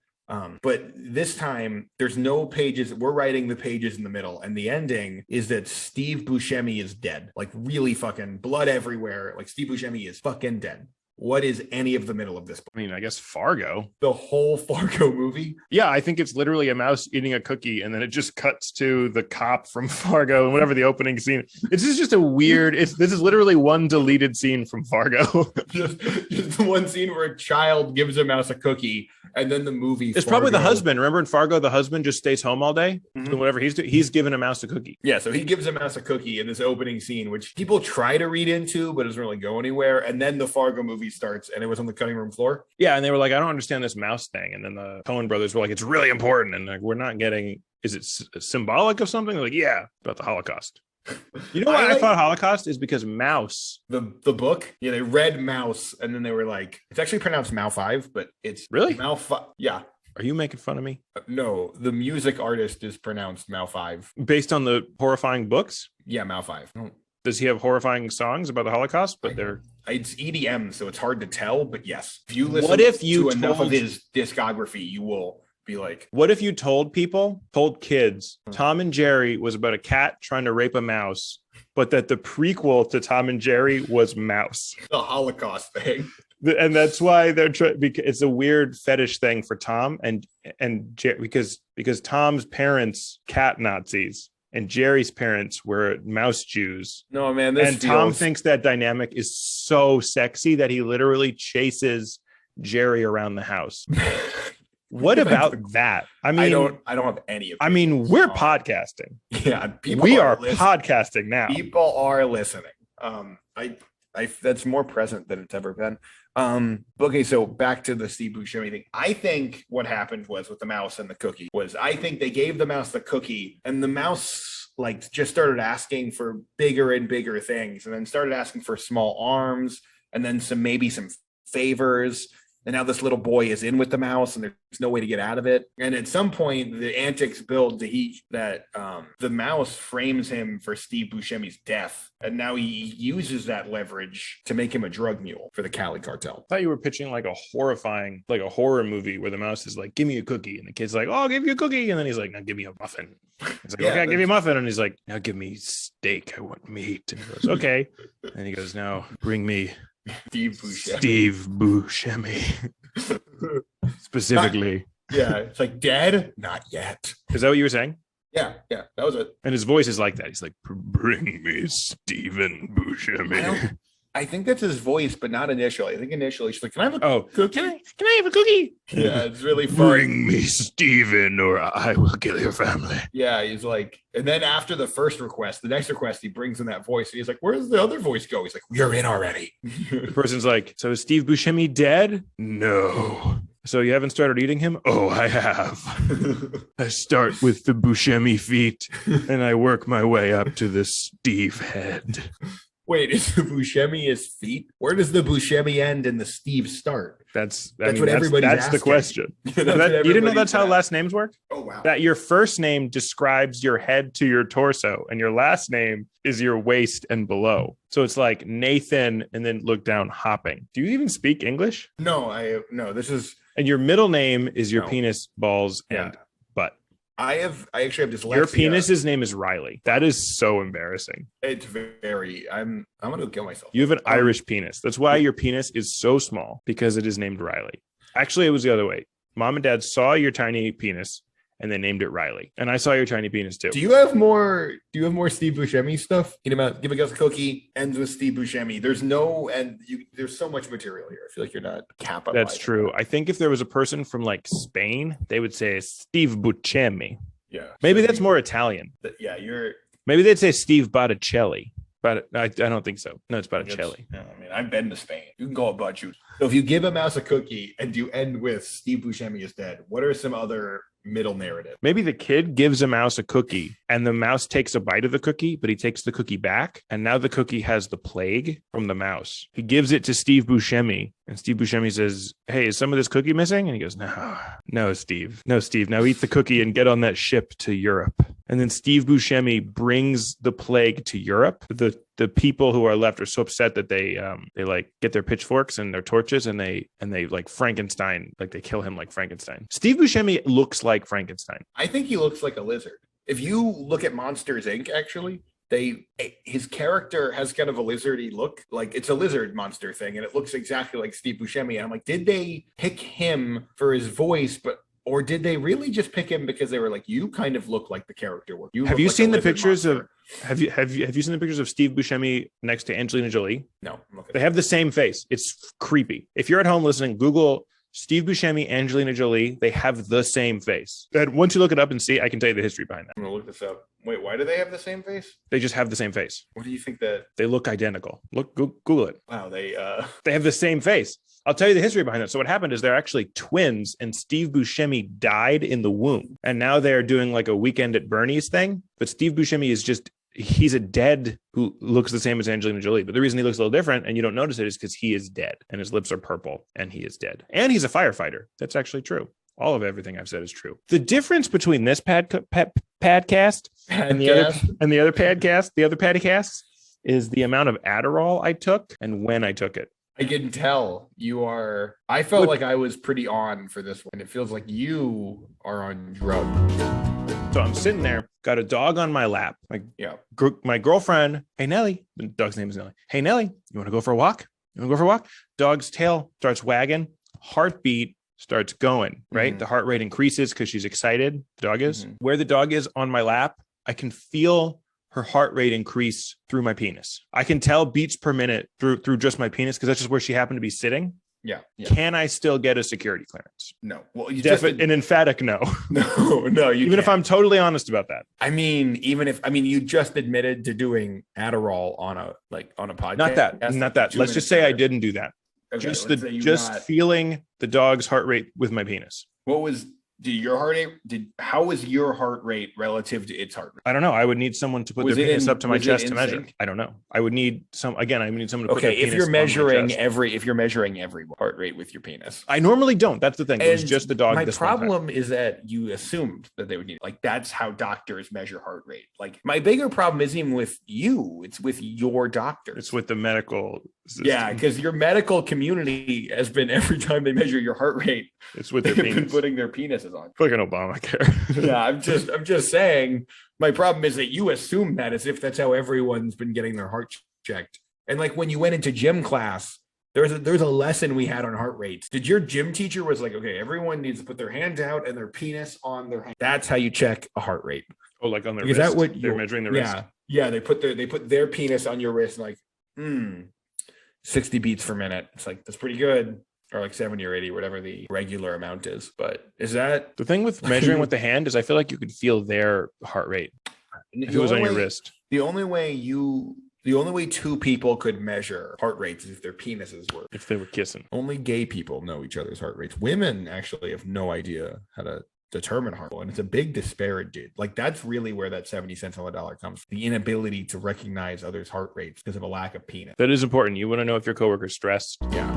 But this time there's no pages. We're writing the pages in the middle, and the ending is that Steve Buscemi is dead. Like really fucking blood everywhere. Like Steve Buscemi is fucking dead. What is any of the middle of this book? I mean, I guess Fargo. The whole Fargo movie? Yeah, I think it's literally a mouse eating a cookie, and then it just cuts to the cop from Fargo and whatever the opening scene. It's just a weird. This is literally one deleted scene from Fargo. just one scene where a child gives a mouse a cookie, and then the movie. It's probably the husband. Remember in Fargo, the husband just stays home all day, and whatever he's doing, he's giving a mouse a cookie. Yeah, so he gives a mouse a cookie in this opening scene, which people try to read into, but doesn't really go anywhere. And then the Fargo movie starts, and it was on the cutting room floor. Yeah, and they were like, I don't understand this mouse thing. And then the Coen brothers were like, it's really important. And like, we're not getting, is it symbolic of something? They're like, yeah, about the Holocaust. You know why I thought Holocaust is because mouse. The book? Yeah, they read mouse, and then they were like, it's actually pronounced Mal5, but it's really Mal5. Yeah. Are you making fun of me? No, the music artist is pronounced Mal5. Based on the horrifying books? Yeah, Mal5. Does he have horrifying songs about the Holocaust? But it's EDM, so it's hard to tell. But yes, if you listen to enough of his discography, you will be like, what if you told kids, Tom and Jerry was about a cat trying to rape a mouse, but that the prequel to Tom and Jerry was Mouse, the Holocaust thing. And that's why it's a weird fetish thing for Tom and Jerry, because Tom's parents cat Nazis and Jerry's parents were mouse Jews. No, man. Tom thinks that dynamic is so sexy that he literally chases Jerry around the house. What about that? I mean, I don't have any of it. I mean, we're podcasting. Yeah, we are podcasting now. People are listening. That's more present than it's ever been. Okay, so back to the Steve Buscemi thing. I think what happened was with the mouse and the cookie was I think they gave the mouse the cookie, and the mouse like just started asking for bigger and bigger things, and then started asking for small arms, and then maybe some favors. And now this little boy is in with the mouse, and there's no way to get out of it. And at some point, the antics build that the mouse frames him for Steve Buscemi's death. And now he uses that leverage to make him a drug mule for the Cali cartel. I thought you were pitching like a horror movie where the mouse is like, give me a cookie. And the kid's like, oh, I'll give you a cookie. And then he's like, now give me a muffin. He's like, okay, I'll give you a muffin. And he's like, now give me steak. I want meat. And he goes, okay. And he goes, now bring me Steve Buscemi. Specifically. It's like dead? Not yet. Is that what you were saying? Yeah, that was it. And his voice is like that. He's like, bring me Steven Buscemi. I think that's his voice, but not initially. I think initially she's like, can I have a cookie? Can I have a cookie? Yeah, it's really fun. Bring me Steven or I will kill your family. Yeah, he's like, and then after the first request, the next request, he brings in that voice. And he's like, where's the other voice go? He's like, you're in already. The person's like, so is Steve Buscemi dead? No. So you haven't started eating him? Oh, I have. I start with the Buscemi feet and I work my way up to the Steve head. Wait, is the Buscemi his feet? Where does the Buscemi end and the Steve start? That's the question. You didn't know that's how last names work? Oh, wow. That your first name describes your head to your torso, and your last name is your waist and below. So it's like Nathan, and then look down, hopping. Do you even speak English? No, this is... And your middle name is your penis, balls, and butt. I actually have dyslexia. Your penis's name is Riley. That is so embarrassing. It's very. I'm gonna kill myself. You have an Irish penis. That's why your penis is so small, because it is named Riley. Actually, it was the other way. Mom and Dad saw your tiny penis and they named it Riley. And I saw your tiny penis too. Do you have more Steve Buscemi stuff? Give a guys a cookie ends with Steve Buscemi. There's so much material here. I feel like you're not capitalizing. That's true. I think if there was a person from like Spain, they would say Steve Buscemi. Yeah. Maybe that's more Italian. Yeah, maybe they'd say Steve Botticelli. But I don't think so. No, it's Botticelli. I mean, I've been to Spain. You can call it you. So if you give a mouse a cookie and you end with Steve Buscemi is dead, what are some other middle narrative. Maybe the kid gives a mouse a cookie and the mouse takes a bite of the cookie, but he takes the cookie back. And now the cookie has the plague from the mouse. He gives it to Steve Buscemi. And Steve Buscemi says, hey, is some of this cookie missing? And he goes, no, Steve. Now eat the cookie and get on that ship to Europe. And then Steve Buscemi brings the plague to Europe. The people who are left are so upset that they like get their pitchforks and their torches and they like Frankenstein, like they kill him like Frankenstein. Steve Buscemi looks like Frankenstein. I think he looks like a lizard. If you look at Monsters Inc., actually, his character has kind of a lizardy look. Like it's a lizard monster thing, and it looks exactly like Steve Buscemi. And I'm like, did they pick him for his voice, or did they really just pick him because they were like, you kind of look like the character? Have you seen the pictures of Have you seen the pictures of Steve Buscemi next to Angelina Jolie? No. They have the same face. It's creepy. If you're at home listening, Google Steve Buscemi, Angelina Jolie. They have the same face. And once you look it up and see, I can tell you the history behind that. I'm gonna look this up. Wait, why do they have the same face? They just have the same face. What do you think that they look identical? Google it. Wow, they have the same face. I'll tell you the history behind it. So what happened is they're actually twins, and Steve Buscemi died in the womb. And now they're doing like a Weekend at Bernie's thing. But Steve Buscemi is he's a dead who looks the same as Angelina Jolie. But the reason he looks a little different and you don't notice it is because he is dead and his lips are purple and he is dead. And he's a firefighter. That's actually true. All of everything I've said is true. The difference between this podcast and the other podcasts is the amount of Adderall I took and when I took it. I can tell I felt like I was pretty on for this one. It feels like you are on drugs. So I'm sitting there, got a dog on my lap. My girlfriend, hey, Nellie, the dog's name is Nellie. Hey, Nellie, you want to go for a walk? Dog's tail starts wagging, heartbeat starts going, right? Mm-hmm. The heart rate increases because she's excited. The dog is. Mm-hmm. Where the dog is on my lap, I can feel her heart rate increase through my penis. I can tell beats per minute through just my penis because that's just where she happened to be sitting. Yeah. Can I still get a security clearance? No. Well, an emphatic no. No. Even if I'm totally honest about that. I mean, you just admitted to doing Adderall on a podcast. Not that. Let's just say I didn't do that. Okay, just feeling the dog's heart rate with my penis. What was how was your heart rate relative to its heart rate? I don't know. I would need someone to put their penis up to my chest to measure. I don't know. I would need someone to put their penis if you're measuring every heart rate with your penis. I normally don't. That's the thing. It was just the dog. My problem is that you assumed that they would need that's how doctors measure heart rate. Like my bigger problem isn't even with you, it's with your doctor. It's with the medical system. Yeah, because your medical community has been every time they measure your heart rate, it's with their penis. Been putting their penises on. Fucking Obamacare. Yeah, I'm just saying. My problem is that you assume that as if that's how everyone's been getting their heart checked. And like when you went into gym class, there's a lesson we had on heart rates. Did your gym teacher was like, okay, everyone needs to put their hands out and their penis on their hand. That's how you check a heart rate. Oh, like on their wrist? Is that what they're measuring their wrist? Yeah. They put their penis on your wrist and like, 60 beats per minute. It's like, that's pretty good. Or like 70 or 80, whatever the regular amount is. But is that the thing with measuring with the hand is I feel like you could feel their heart rate if it was on your wrist. The only way two people could measure heart rates is if their penises were. If they were kissing. Only gay people know each other's heart rates. Women actually have no idea how to determine heart rate. And it's a big disparity. Like that's really where that 70 cents on the dollar comes from. The inability to recognize others' heart rates because of a lack of penis. That is important. You want to know if your coworker's stressed. Yeah.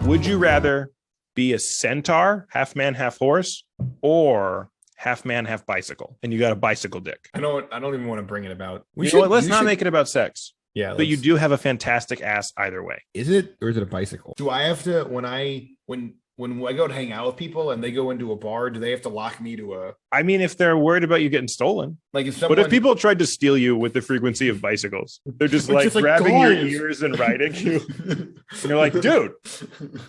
Would you rather be a centaur, half man, half horse, or half man, half bicycle? And you got a bicycle dick. I don't even want to bring it about. Let's not make it about sex. Yeah. But you do have a fantastic ass either way. Is it, or is it a bicycle? Do I have to, when I go to hang out with people and they go into a bar, do they have to lock me to a... I mean, if they're worried about you getting stolen. Like if But if people tried to steal you with the frequency of bicycles, they're just like grabbing your ears and riding you. And you're like, dude,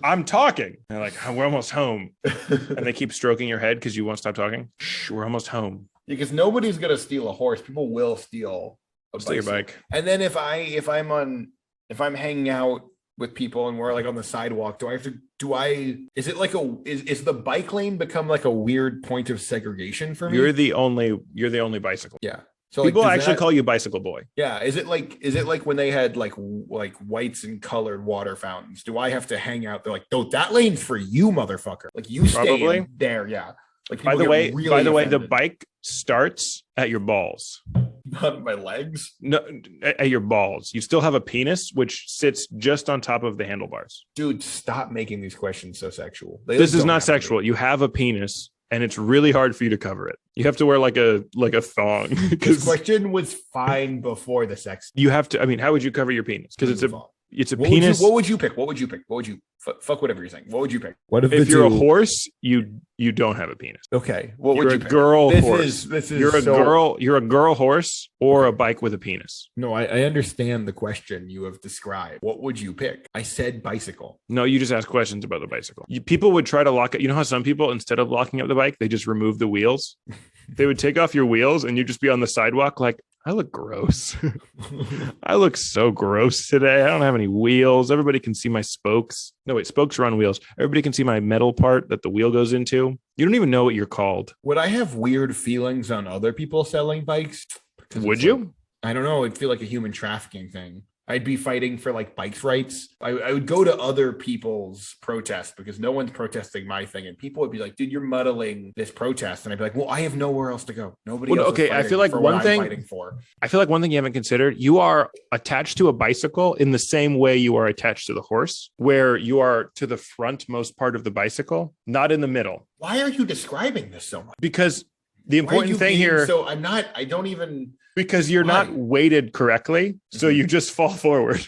I'm talking. And they're like, we're almost home. And they keep stroking your head because you won't stop talking. Shh, we're almost home. Because nobody's going to steal a horse. People will steal a your bike. And then if I'm hanging out with people and we're like on the sidewalk, is the bike lane become like a weird point of segregation for me? You're the only bicycle. Yeah. So people actually call you bicycle boy. Yeah. Is it like when they had like whites and colored water fountains? Do I have to hang out? They're like, no, that lane's for you, motherfucker. Like you stay in there. Yeah. Like By people the get way, really the offended. bike starts at your balls. Not my legs. No, at your balls. You still have a penis, which sits just on top of the handlebars. Dude, stop making these questions so sexual. This is not sexual. You have a penis, and it's really hard for you to cover it. You have to wear like a thong. This Because question was fine before the sex. you have to. I mean, how would you cover your penis? Because it's a What penis. what would you pick? What would you pick? What would you fuck whatever you're saying? What would you pick? What If you're a horse, you don't have a penis. Okay. What You're would you a pick? girl This horse. is You're a girl. You're a girl horse or a bike with a penis. No, I understand the question you have described. What would you pick? I said bicycle. No, you just ask questions about the bicycle. People would try to lock it. You know how some people, instead of locking up the bike, they just remove the wheels? They would take off your wheels and you'd just be on the sidewalk like, I look gross. I look so gross today. I don't have any wheels. Everybody can see my spokes. No, wait, spokes are on wheels. Everybody can see my metal part that the wheel goes into. You don't even know what you're called. Would I have weird feelings on other people selling bikes? Would you? Like, I don't know. It'd feel like a human trafficking thing. I'd be fighting for like bikes rights. I would go to other people's protests because no one's protesting my thing. And people would be like, dude, you're muddling this protest. And I'd be like, well, I have nowhere else to go. Nobody else is I feel like for one what thing I'm fighting for. I feel like one thing you haven't considered, you are attached to a bicycle in the same way you are attached to the horse, where you are to the frontmost part of the bicycle, not in the middle. Why are you describing this so much? Because the important thing here, So I don't even. because you're not weighted correctly, so you just fall forward.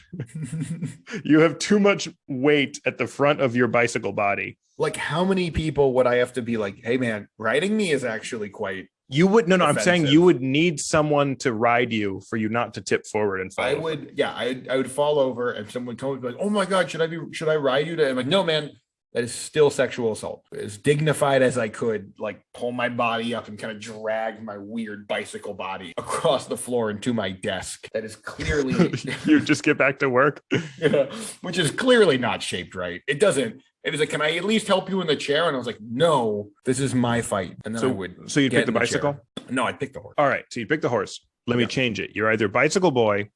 You have too much weight at the front of your bicycle body. Like, how many people would I have to be like, hey man, riding me is actually quite. You would no, offensive. I'm saying you would need someone to ride you for you not to tip forward and fall. I would fall over and someone told me like, oh my god, should I ride you to? I'm like, no man, that is still sexual assault. As dignified as I could, like pull my body up and kind of drag my weird bicycle body across the floor into my desk. That is clearly you just get back to work. Yeah, which is clearly not shaped right. It doesn't. It was like, can I at least help you in the chair? And I was like, no, this is my fight. And then I would. So you'd pick the bicycle? No, I'd pick the horse. All right. So you pick the horse. Let me change it. You're either bicycle boy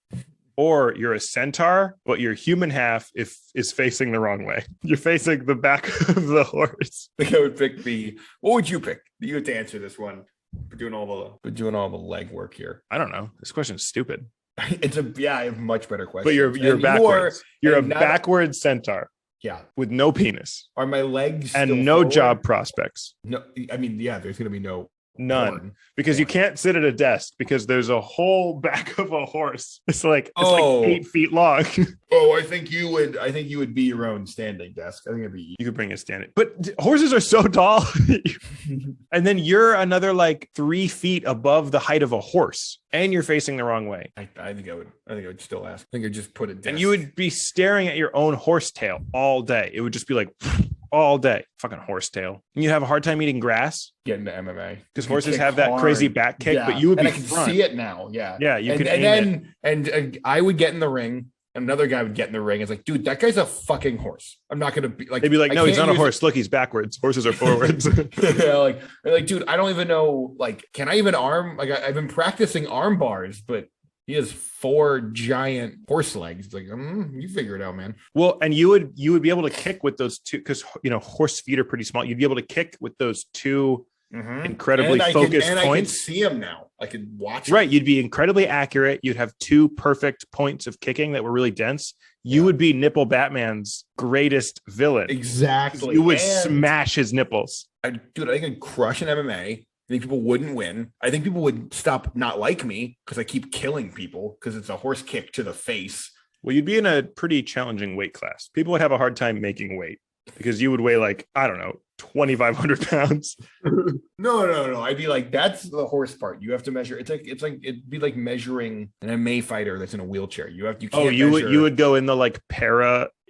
or you're a centaur, but your human half is facing the wrong way. You're facing the back of the horse. I think I would pick what would you pick? You have to answer this one. We're doing all the leg work here. I don't know. This question is stupid. I have much better questions. But you're backwards. You're a backwards centaur. Yeah. With no penis. Are my legs and no forward? Job prospects? No, I mean, yeah, there's going to be none porn. Because you can't sit at a desk because there's a whole back of a horse. It's like 8 feet long. Oh, I think you would be your own standing desk. I think it'd be. You could bring a standing, but horses are so tall. And then you're another like 3 feet above the height of a horse, and you're facing the wrong way. I think I would still ask. I think I'd just put it down. And you would be staring at your own horse tail all day. It would just be like all day, fucking horse tail. And you have a hard time eating grass. Get into MMA because horses have that crazy back kick, but you would be. I can see it now. Yeah, you could. And I would get in the ring. Another guy would get in the ring. It's like, dude, that guy's a fucking horse. I'm not gonna be like. They'd be like, no, he's not a horse. Look, he's backwards. Horses are forwards. Yeah, like, dude, I don't even know. Like, can I even arm? Like, I've been practicing arm bars, but he has 4 giant horse legs. It's like, you figure it out, man. Well, and you would be able to kick with those two because horse feet are pretty small. You'd be able to kick with those two incredibly focused points. I can see him now. I could watch. Right, you'd be incredibly accurate. You'd have 2 perfect points of kicking that were really dense. You would be Nipple Batman's greatest villain. Exactly. You would smash his nipples. Dude, I think I'd crush an MMA. I think people wouldn't win. I think people would stop not like me because I keep killing people because it's a horse kick to the face. Well, you'd be in a pretty challenging weight class. People would have a hard time making weight because you would weigh like, I don't know, 2,500 pounds. No. I'd be like, that's the horse part. You have to measure. It'd be like measuring an MMA fighter that's in a wheelchair. You would go in the like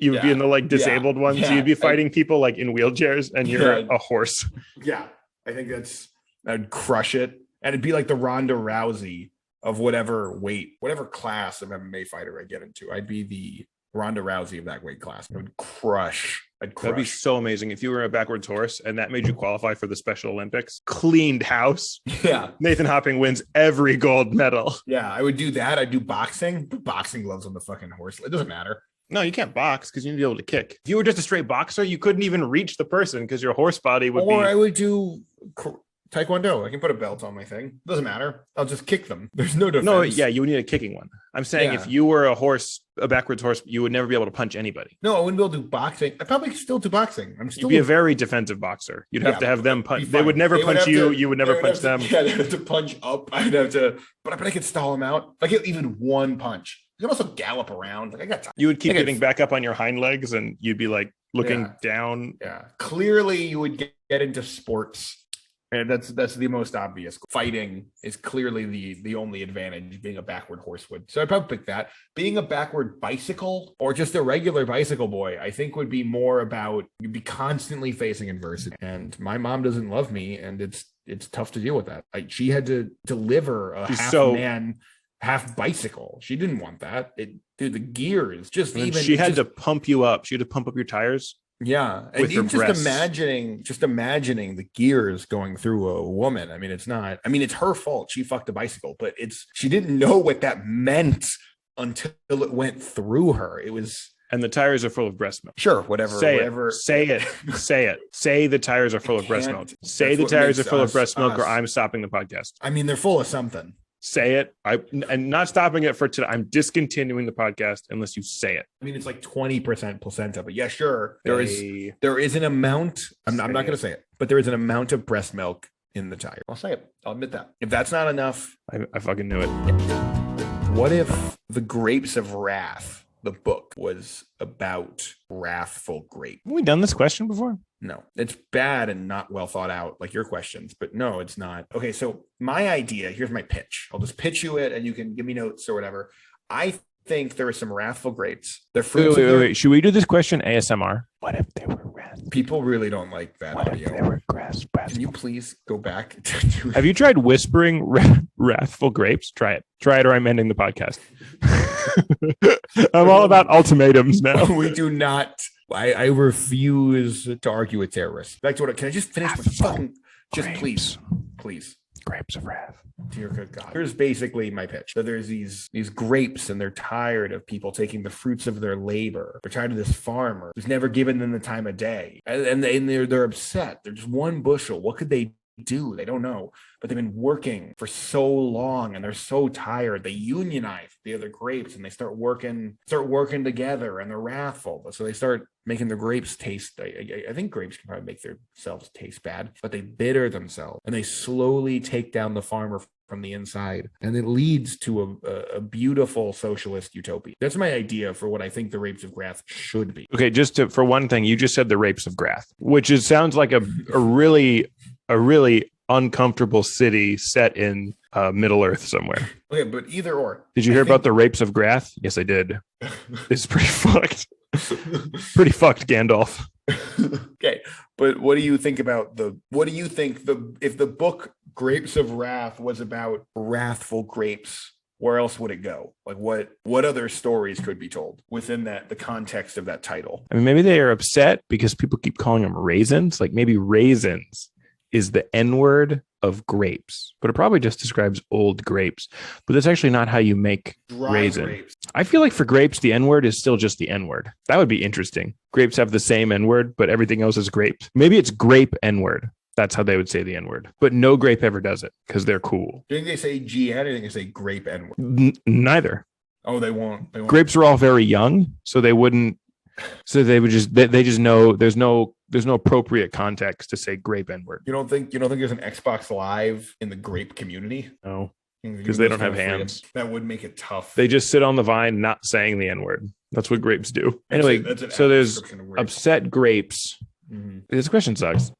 you would be in the like disabled ones. So you'd be fighting people like in wheelchairs and you're a horse. Yeah. I think I'd crush it. And it'd be like the Ronda Rousey of whatever weight, whatever class of MMA fighter I get into. I'd be the Ronda Rousey of that weight class. I would crush. That'd be so amazing if you were a backwards horse and that made you qualify for the Special Olympics. Cleaned house. Yeah. Nathan Hopping wins every gold medal. Yeah, I would do that. I'd do boxing. Put boxing gloves on the fucking horse. It doesn't matter. No, you can't box because you need to be able to kick. If you were just a straight boxer, you couldn't even reach the person because your horse body would Or be. I would do Taekwondo. I can put a belt on my thing. Doesn't matter. I'll just kick them. There's no defense. No, yeah, you would need a kicking one. I'm saying if you were a backwards horse, you would never be able to punch anybody. No, I wouldn't be able to do boxing. I probably still do boxing. You'd be a very defensive boxer. You'd have to have them punch. They would never punch you. You would never punch them. Yeah, they'd have to punch up. I'd have to, but I could stall them out. If I get even one punch. You can also gallop around. Like I got time. You would keep getting back up on your hind legs, and you'd be like looking down. Yeah, clearly you would get into sports, and that's the most obvious. Fighting is clearly the only advantage being a backward horse would. So I'd probably pick that. Being a backward bicycle or just a regular bicycle boy, I think would be more about you'd be constantly facing adversity. And my mom doesn't love me, and it's tough to deal with that. She had to deliver a half-man. Half bicycle. She didn't want that. The gears she had to pump you up. She had to pump up your tires. Yeah. And even just imagining the gears going through a woman. I mean, it's her fault. She fucked a bicycle, but she didn't know what that meant until it went through her. And the tires are full of breast milk. Sure, whatever. Say it. Say the tires are full of breast milk. Say the tires are full of breast milk, or I'm stopping the podcast. I mean, they're full of something. Say it. And not stopping it for today. I'm discontinuing the podcast unless you say it. I mean, it's like 20% placenta, but yeah, sure. There is an amount. I'm not going to say it, but there is an amount of breast milk in the tire. I'll say it. I'll admit that. If that's not enough, I fucking knew it. What if The Grapes of Wrath, the book, was about wrathful grapes? Have we done this question before? No, it's bad and not well thought out like your questions, but no, it's not. Okay, so my idea, here's my pitch. I'll just pitch you it and you can give me notes or whatever. I think there are some wrathful grapes. They're fruits. Wait. Should we do this question ASMR? What if they were wrathful? People really don't like that what audio. If they were wrathful? Can you please go back? Have you tried whispering wrathful grapes? Try it, or I'm ending the podcast. I'm all about ultimatums now. We do not. I refuse to argue with terrorists. Back to what? Can I just finish my fucking? Just please. Grapes of wrath. Dear good God. Here's basically my pitch. So there's these grapes, and they're tired of people taking the fruits of their labor. They're tired of this farmer who's never given them the time of day, and they're upset. They're just one bushel. What could they do? They don't know, but they've been working for so long and they're so tired. They unionize the other grapes and they start working together, and they're wrathful. So they start making their grapes taste. I think grapes can probably make themselves taste bad, but they bitter themselves and they slowly take down the farmer from the inside, and it leads to a beautiful socialist utopia. That's my idea for what I think the Grapes of Wrath should be. Okay, for one thing, you just said the Grapes of Wrath, which sounds like a really uncomfortable city set in Middle Earth somewhere. Okay, but either or. Did you hear about the Rapes of Grath? Yes, I did. It's pretty fucked. Pretty fucked, Gandalf. Okay, but what do you think if the book Grapes of Wrath was about wrathful grapes? Where else would it go? Like what other stories could be told within the context of that title? I mean, maybe they are upset because people keep calling them raisins. Like maybe raisins is the N-word of grapes, but it probably just describes old grapes. But that's actually not how you make raisin. Grapes. I feel like for grapes, the N-word is still just the N-word. That would be interesting. Grapes have the same N-word, but everything else is grapes. Maybe it's grape N-word. That's how they would say the N-word. But no grape ever does it because they're cool. Do you think they say GN or do you think they say grape N-word? Neither. Oh, they won't. Grapes are all very young, so they wouldn't. So they would they just know there's no appropriate context to say grape N-word. You don't think there's an Xbox Live in the grape community? No, because they don't have hands. That would make it tough. They just sit on the vine not saying the N-word. That's what grapes do. Anyway, so there's upset grapes. Mm-hmm. This question sucks.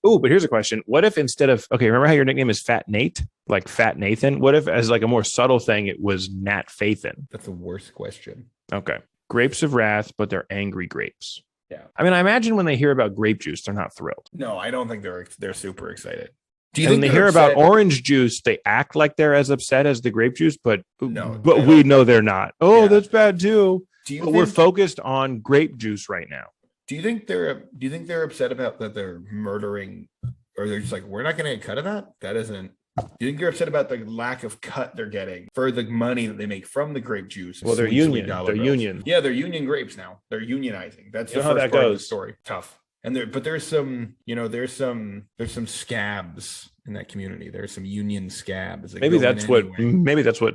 Oh, but here's a question. What if instead of, remember how your nickname is Fat Nate? Like Fat Nathan? What if as like a more subtle thing, it was Nat Fathan? That's the worst question. Okay. Grapes of Wrath, but they're angry grapes. Yeah. I mean, I imagine when they hear about grape juice, they're not thrilled. No, I don't think they're super excited. Do you think when they hear about orange juice, they act like they're as upset as the grape juice, but we know they're not. Oh, yeah. That's bad too. We're focused on grape juice right now. Do you think they're upset about that they're murdering, or they're just like, we're not going to get cut of that? That isn't. Do you think you're upset about the lack of cut they're getting for the money that they make from the grape juice? Well, they're Sweet, union. sweet dollar They're bills. union. Yeah, they're union grapes now. They're unionizing. That's You the know how first that part of the goes. story. Tough. And there's some, there's some scabs in that community. There's some union scabs. Maybe that's what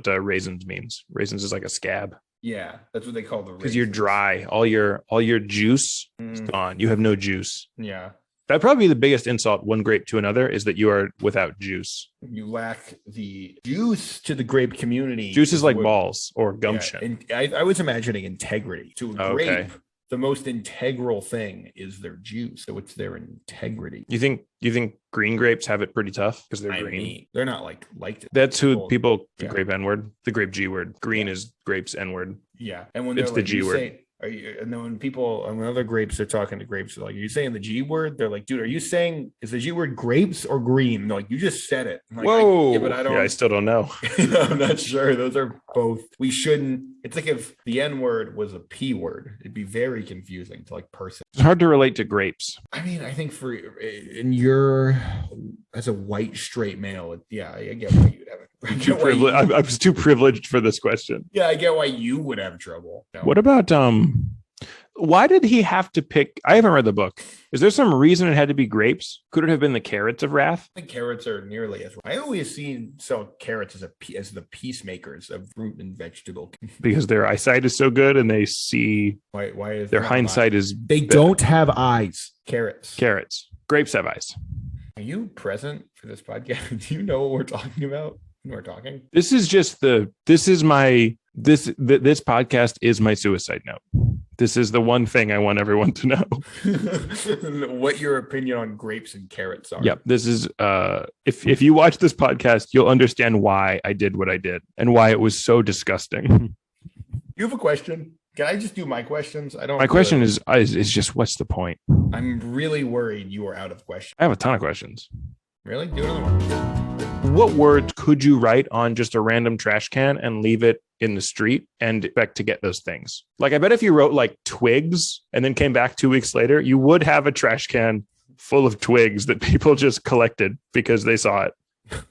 raisins means. Raisins is like a scab. Yeah, that's what they call the raisins. Because you're dry. All your juice is gone. You have no juice. Yeah. That'd probably be the biggest insult, one grape to another, is that you are without juice. You lack the juice to the grape community. Juice is like balls or gumption. Yeah, and I was imagining integrity. To a grape, the most integral thing is their juice. So it's their integrity. You think green grapes have it pretty tough because they're green? They're not like it. That's who people, the grape N word, the grape G word. Green is grapes N word. Yeah. And when it's the G word. And then when other grapes are talking to grapes, they're like, are you saying the G word? They're like, dude, are you saying, is the G word grapes or green? And they're like, you just said it. I'm like, whoa. But I still don't know. I'm not sure. Those are both. We shouldn't. It's like if the N word was a P word, it'd be very confusing to like person. It's hard to relate to grapes. I mean, I think as a white straight male, yeah, I get why you'd have it. I was too privileged for this question. Yeah, I get why you would have trouble. No. What about why did he have to pick? I haven't read the book. Is there some reason it had to be grapes? Could it have been the carrots of wrath? I think carrots are nearly as. I always sell carrots as the peacemakers of fruit and vegetable. Because their eyesight is so good, and they see. Why is their hindsight is? They don't have eyes. Carrots. Grapes have eyes. Are you present for this podcast? Do you know what we're talking about when we're talking? This podcast is my suicide note. This is the one thing I want everyone to know. What your opinion on grapes and carrots are. Yep. This is if you watch this podcast, you'll understand why I did what I did and why it was so disgusting. You have a question? Can I just do my questions? My question is just what's the point? I'm really worried you are out of questions. I have a ton of questions. Really? Do another one. What words could you write on just a random trash can and leave it in the street and expect to get those things? Like, I bet if you wrote like twigs and then came back 2 weeks later, you would have a trash can full of twigs that people just collected because they saw it.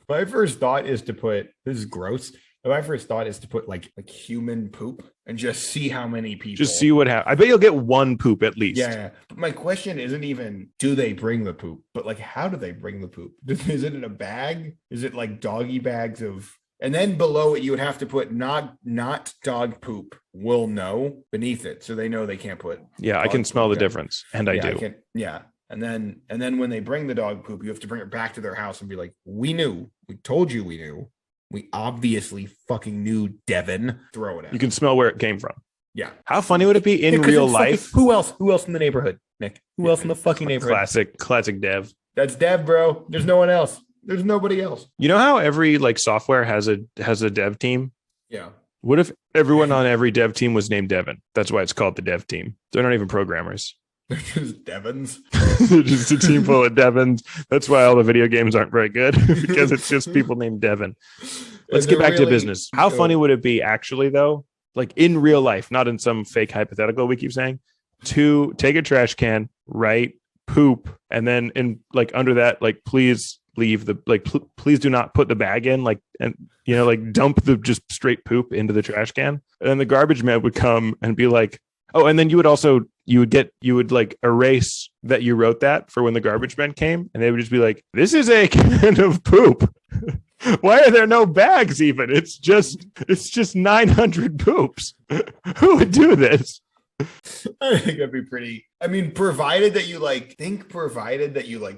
My first thought is to put, this is gross. My first thought is to put like human poop and just see how many people. Just see what happens. I bet you'll get one poop at least. Yeah. But my question isn't even, do they bring the poop? But like, how do they bring the poop? Is it in a bag? Is it like doggy bags of, and then below it, you would have to put not dog poop will know beneath it. So they know they can't put. Yeah. I can smell the difference. And I do. Yeah. And then when they bring the dog poop, you have to bring it back to their house and be like, we knew, we told you we knew. We obviously fucking knew, Devin. Throw it out. You can smell where it came from. Yeah. How funny would it be in real life? Who else in the neighborhood, Nick? Who else in the fucking neighborhood? Classic Dev. That's Dev, bro. There's no one else. There's nobody else. You know how every like software has a dev team? Yeah. What if everyone on every dev team was named Devin? That's why it's called the dev team. They're not even programmers. They're just Devins. They're just a team full of Devins. That's why all the video games aren't very good, because it's just people named Devin. Let's get back to business. How funny would it be actually, though, like in real life, not in some fake hypothetical we keep saying, to take a trash can, write poop, and then in like under that, like please leave the please do not put the bag in, like, and like dump the just straight poop into the trash can, and then the garbage man would come and be like, oh, and then you would like erase that you wrote that for when the garbage men came, and they would just be like, this is a can of poop. Why are there no bags even? It's just 900 poops. Who would do this? I think that'd be pretty. I mean, provided that you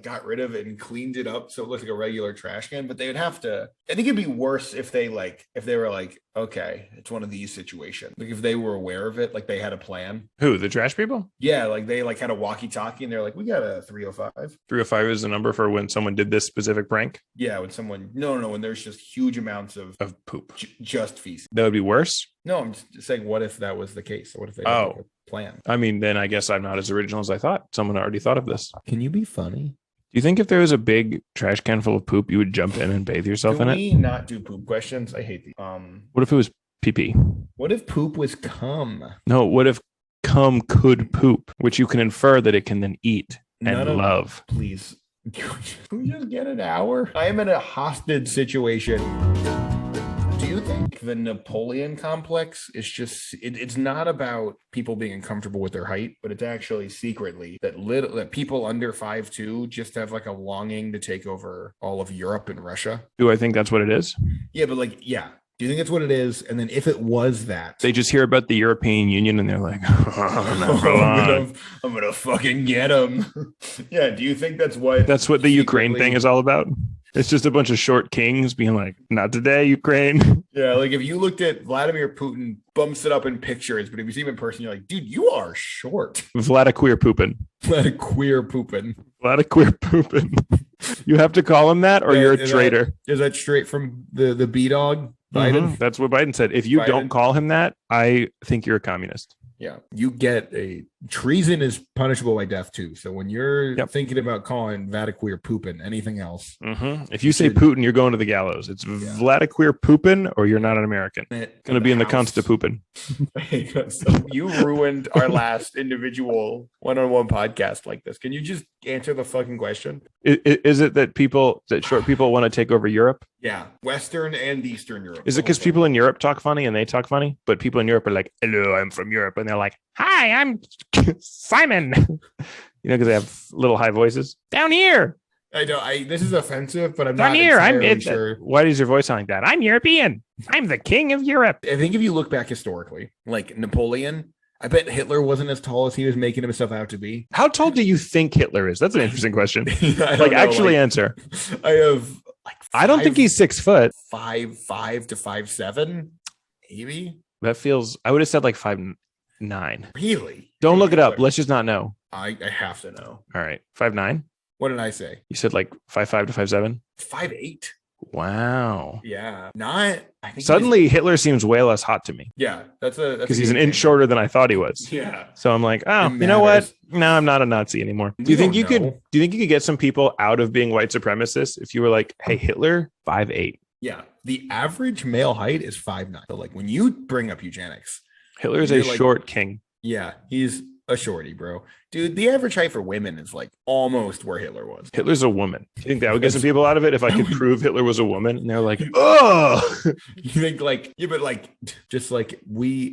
got rid of it and cleaned it up so it looks like a regular trash can, but they would have to. I think it'd be worse if they were like, okay, it's one of these situations. Like if they were aware of it, like they had a plan. Who, the trash people? Yeah, like they like had a walkie-talkie and they're like, we got a 305. 305 is the number for when someone did this specific prank? Yeah, when someone when there's just huge amounts of poop. Just feces. That would be worse? No, I'm just saying, what if that was the case? What if they had a plan? I mean, then I guess I'm not as original as I thought. Someone already thought of this. Can you be funny? Do you think if there was a big trash can full of poop, you would jump in and bathe yourself in it? Can we not do poop questions? I hate these. What if it was pee-pee? What if poop was cum? No, what if cum could poop, which you can infer that it can then eat and love? Please. Can we just get an hour? I am in a hostage situation. Do you think the Napoleon complex is just it's not about people being uncomfortable with their height, but it's actually secretly that people under 5'2" just have like a longing to take over all of Europe and Russia? Do I think that's what it is? Yeah, but like, yeah. Do you think that's what it is? And then if it was that, They just hear about the European Union and they're like, oh, I'm gonna fucking get them. Yeah. Do you think that's what the Ukraine thing is all about? It's just a bunch of short kings being like, not today, Ukraine. Yeah, like if you looked at Vladimir Putin, bumps it up in pictures, but if you see him in person, you're like, dude, you are short. Vladiqueer Poopin. Vladiqueer Poopin. Vladiqueer Poopin. You have to call him that, or you're a traitor. Is that straight from the B-Dog? Biden? Mm-hmm. That's what Biden said. If you don't call him that, I think you're a communist. Yeah. You get treason is punishable by death too. So when you're thinking about calling Vladiqueer Poopin anything else. If you say Putin, you're going to the gallows. It's Vladiqueer Poopin or you're not an American. It's going to be in the Constitution. So you ruined our last individual one-on-one podcast like this. Can you just answer the fucking question? Is it that short people want to take over Europe? Yeah. Western and Eastern Europe. Is it because people in Europe talk funny and they talk funny, but people in Europe are like, hello, I'm from Europe. And they're like, hi, I'm Simon. Because they have little high voices. Down here. I know. This is offensive, but I'm down not here. I'm sure. Why does your voice sound like that? I'm European. I'm the king of Europe. I think if you look back historically, like Napoleon, I bet Hitler wasn't as tall as he was making himself out to be. How tall do you think Hitler is? That's an interesting question. Answer. I don't think he's 6 foot. 5'5" to 5'7", maybe. That feels. I would have said like 5'9". Really? Don't look it up. Let's just not know. I have to know. All right, 5'9". What did I say? You said like 5'5" to 5'7". 5'8". Wow. Yeah. Not. I think suddenly Hitler seems way less hot to me. Yeah, that's because he's an inch shorter than I thought he was. Yeah. So I'm like, oh, you know what? No, I'm not a Nazi anymore. Do you think you could get some people out of being white supremacists if you were like, hey, Hitler, 5'8"? Yeah. The average male height is 5'9". So like when you bring up eugenics, Hitler is a short king. Yeah, he's a shorty, bro. Dude, the average height for women is like almost where Hitler was. Hitler's a woman. You think that would get some people out of it if I could prove Hitler was a woman? And they're like, oh. You think like, yeah, but like, just like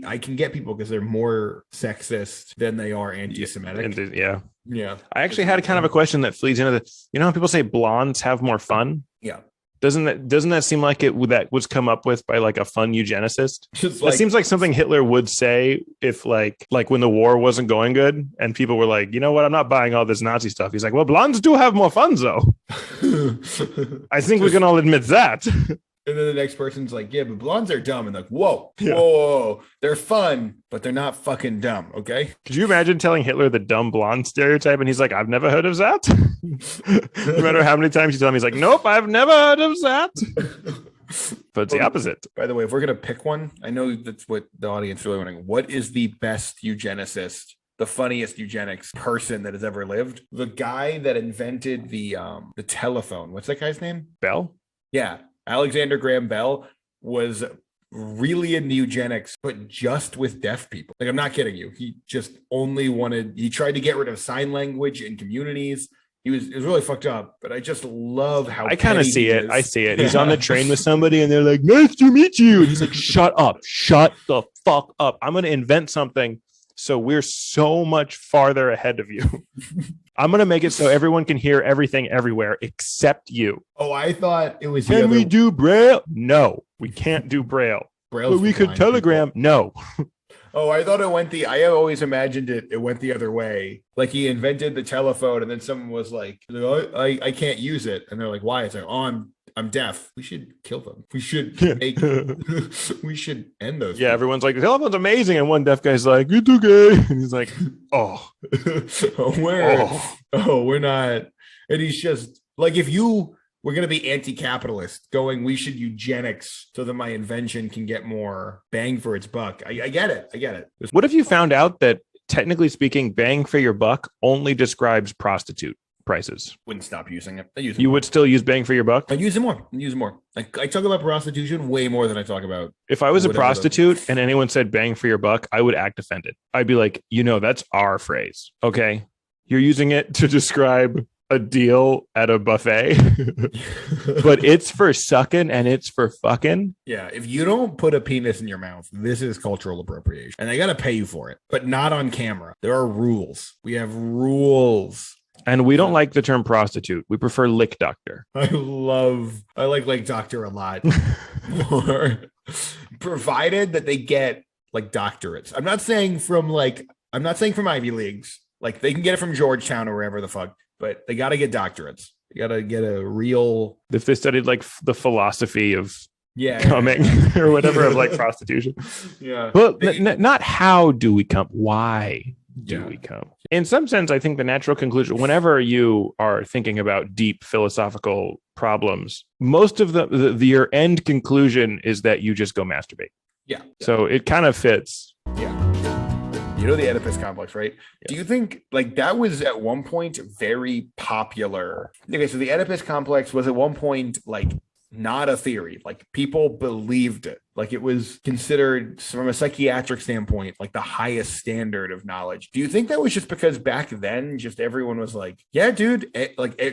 I can get people because they're more sexist than they are anti-Semitic. Yeah. Yeah. I actually had kind of a question that feeds into how people say blondes have more fun? Yeah. Doesn't that seem like that was come up with by like a fun eugenicist? It seems like something Hitler would say if like when the war wasn't going good and people were like, you know what, I'm not buying all this Nazi stuff. He's like, well, blondes do have more fun though. I think we can all admit that. And then the next person's like, yeah, but blondes are dumb. And like, whoa, they're fun, but they're not fucking dumb. Okay. Could you imagine telling Hitler the dumb blonde stereotype? And he's like, I've never heard of that. No matter how many times you tell him, he's like, nope, I've never heard of that. But it's the opposite. By the way, if we're going to pick one, I know that's what the audience really wondering. What is the best eugenicist? The funniest eugenics person that has ever lived? The guy that invented the telephone. What's that guy's name? Bell? Yeah. Alexander Graham Bell was really into eugenics, but just with deaf people. Like, I'm not kidding you. He just he tried to get rid of sign language in communities. It was really fucked up, but I just love how I kind of see it. I see it. He's on the train with somebody and they're like, nice to meet you. And he's like, shut the fuck up. I'm going to invent something. So we're so much farther ahead of you. I'm going to make it so everyone can hear everything everywhere except you. Oh, I thought it was. Can we do Braille? No, we can't do Braille. But we could telegram. People. No. Oh, I thought I always imagined it went the other way. Like he invented the telephone and then someone was like, I can't use it. And they're like, why? It's like, oh, I'm deaf. We should kill them. We should we should end those. Yeah, people. Everyone's like, the telephone's amazing. And one deaf guy's like, it's okay. And he's like, oh. We're not. And he's just like, if we're going to be anti-capitalist going, we should eugenics so that my invention can get more bang for its buck. I get it. What if you found out that technically speaking, bang for your buck only describes prostitute prices? Wouldn't stop using it. You would still use bang for your buck? I use it more. I talk about prostitution way more than I talk about. If I was a prostitute and anyone said bang for your buck, I would act offended. I'd be like, that's our phrase. Okay. You're using it to describe a deal at a buffet, but it's for sucking and it's for fucking. Yeah, if you don't put a penis in your mouth, this is cultural appropriation. And they got to pay you for it, but not on camera. There are rules. We have rules. And we don't like the term prostitute. We prefer lick doctor. I like doctor a lot more, provided that they get like doctorates. I'm not saying from Ivy Leagues. Like they can get it from Georgetown or wherever the fuck, but they got to get doctorates. You got to get a real. If they studied like the philosophy of coming or whatever of like prostitution. Yeah. Well, not how do we come? Why do we come? In some sense, I think the natural conclusion, whenever you are thinking about deep philosophical problems, most of your end conclusion is that you just go masturbate. Yeah. So it kind of fits. Yeah. You know the Oedipus complex, right? Yeah. Do you think like that was at one point very popular? Okay, so the Oedipus complex was at one point like not a theory. Like people believed it. Like it was considered from a psychiatric standpoint, like the highest standard of knowledge. Do you think that was just because back then just everyone was like, yeah, dude,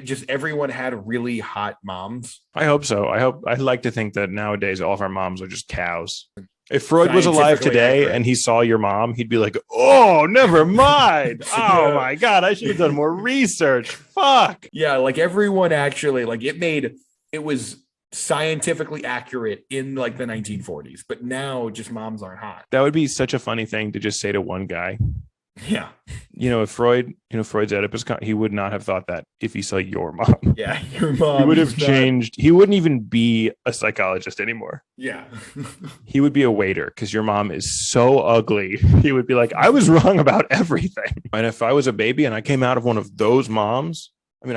just everyone had really hot moms? I hope so. I'd like to think that nowadays all of our moms are just cows. If Freud was alive today and he saw your mom, he'd be like, oh, never mind. Oh, my God. I should have done more research. Fuck. Yeah, like everyone actually, like it was scientifically accurate in like the 1940s. But now just moms aren't hot. That would be such a funny thing to just say to one guy. Yeah. If Freud's Oedipus, he would not have thought that if he saw your mom. Yeah, your mom. He would have changed. He wouldn't even be a psychologist anymore. Yeah. He would be a waiter because your mom is so ugly. He would be like, I was wrong about everything. And if I was a baby and I came out of one of those moms, I mean,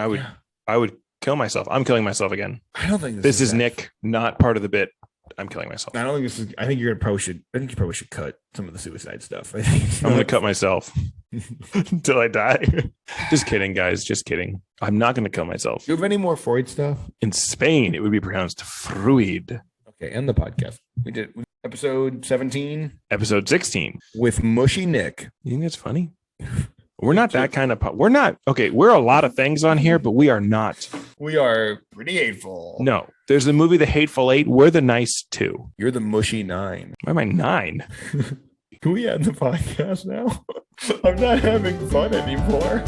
I would kill myself. I'm killing myself again. I don't think this is Nick, not part of the bit. I'm killing myself. I don't think this is. I think you probably should cut some of the suicide stuff. I'm going to cut myself until I die. Just kidding, guys. Just kidding. I'm not going to kill myself. Do you have any more Freud stuff? In Spain, it would be pronounced Freud. Okay, end the podcast. We did episode 17. Episode 16. With Mushy Nick. You think that's funny? We're not that kind of... We're not... Okay, we're a lot of things on here, but we are not... We are pretty hateful. No. There's the movie The Hateful Eight. We're the nice two. You're the mushy 9. Why am I 9? Can we end the podcast now? I'm not having fun anymore.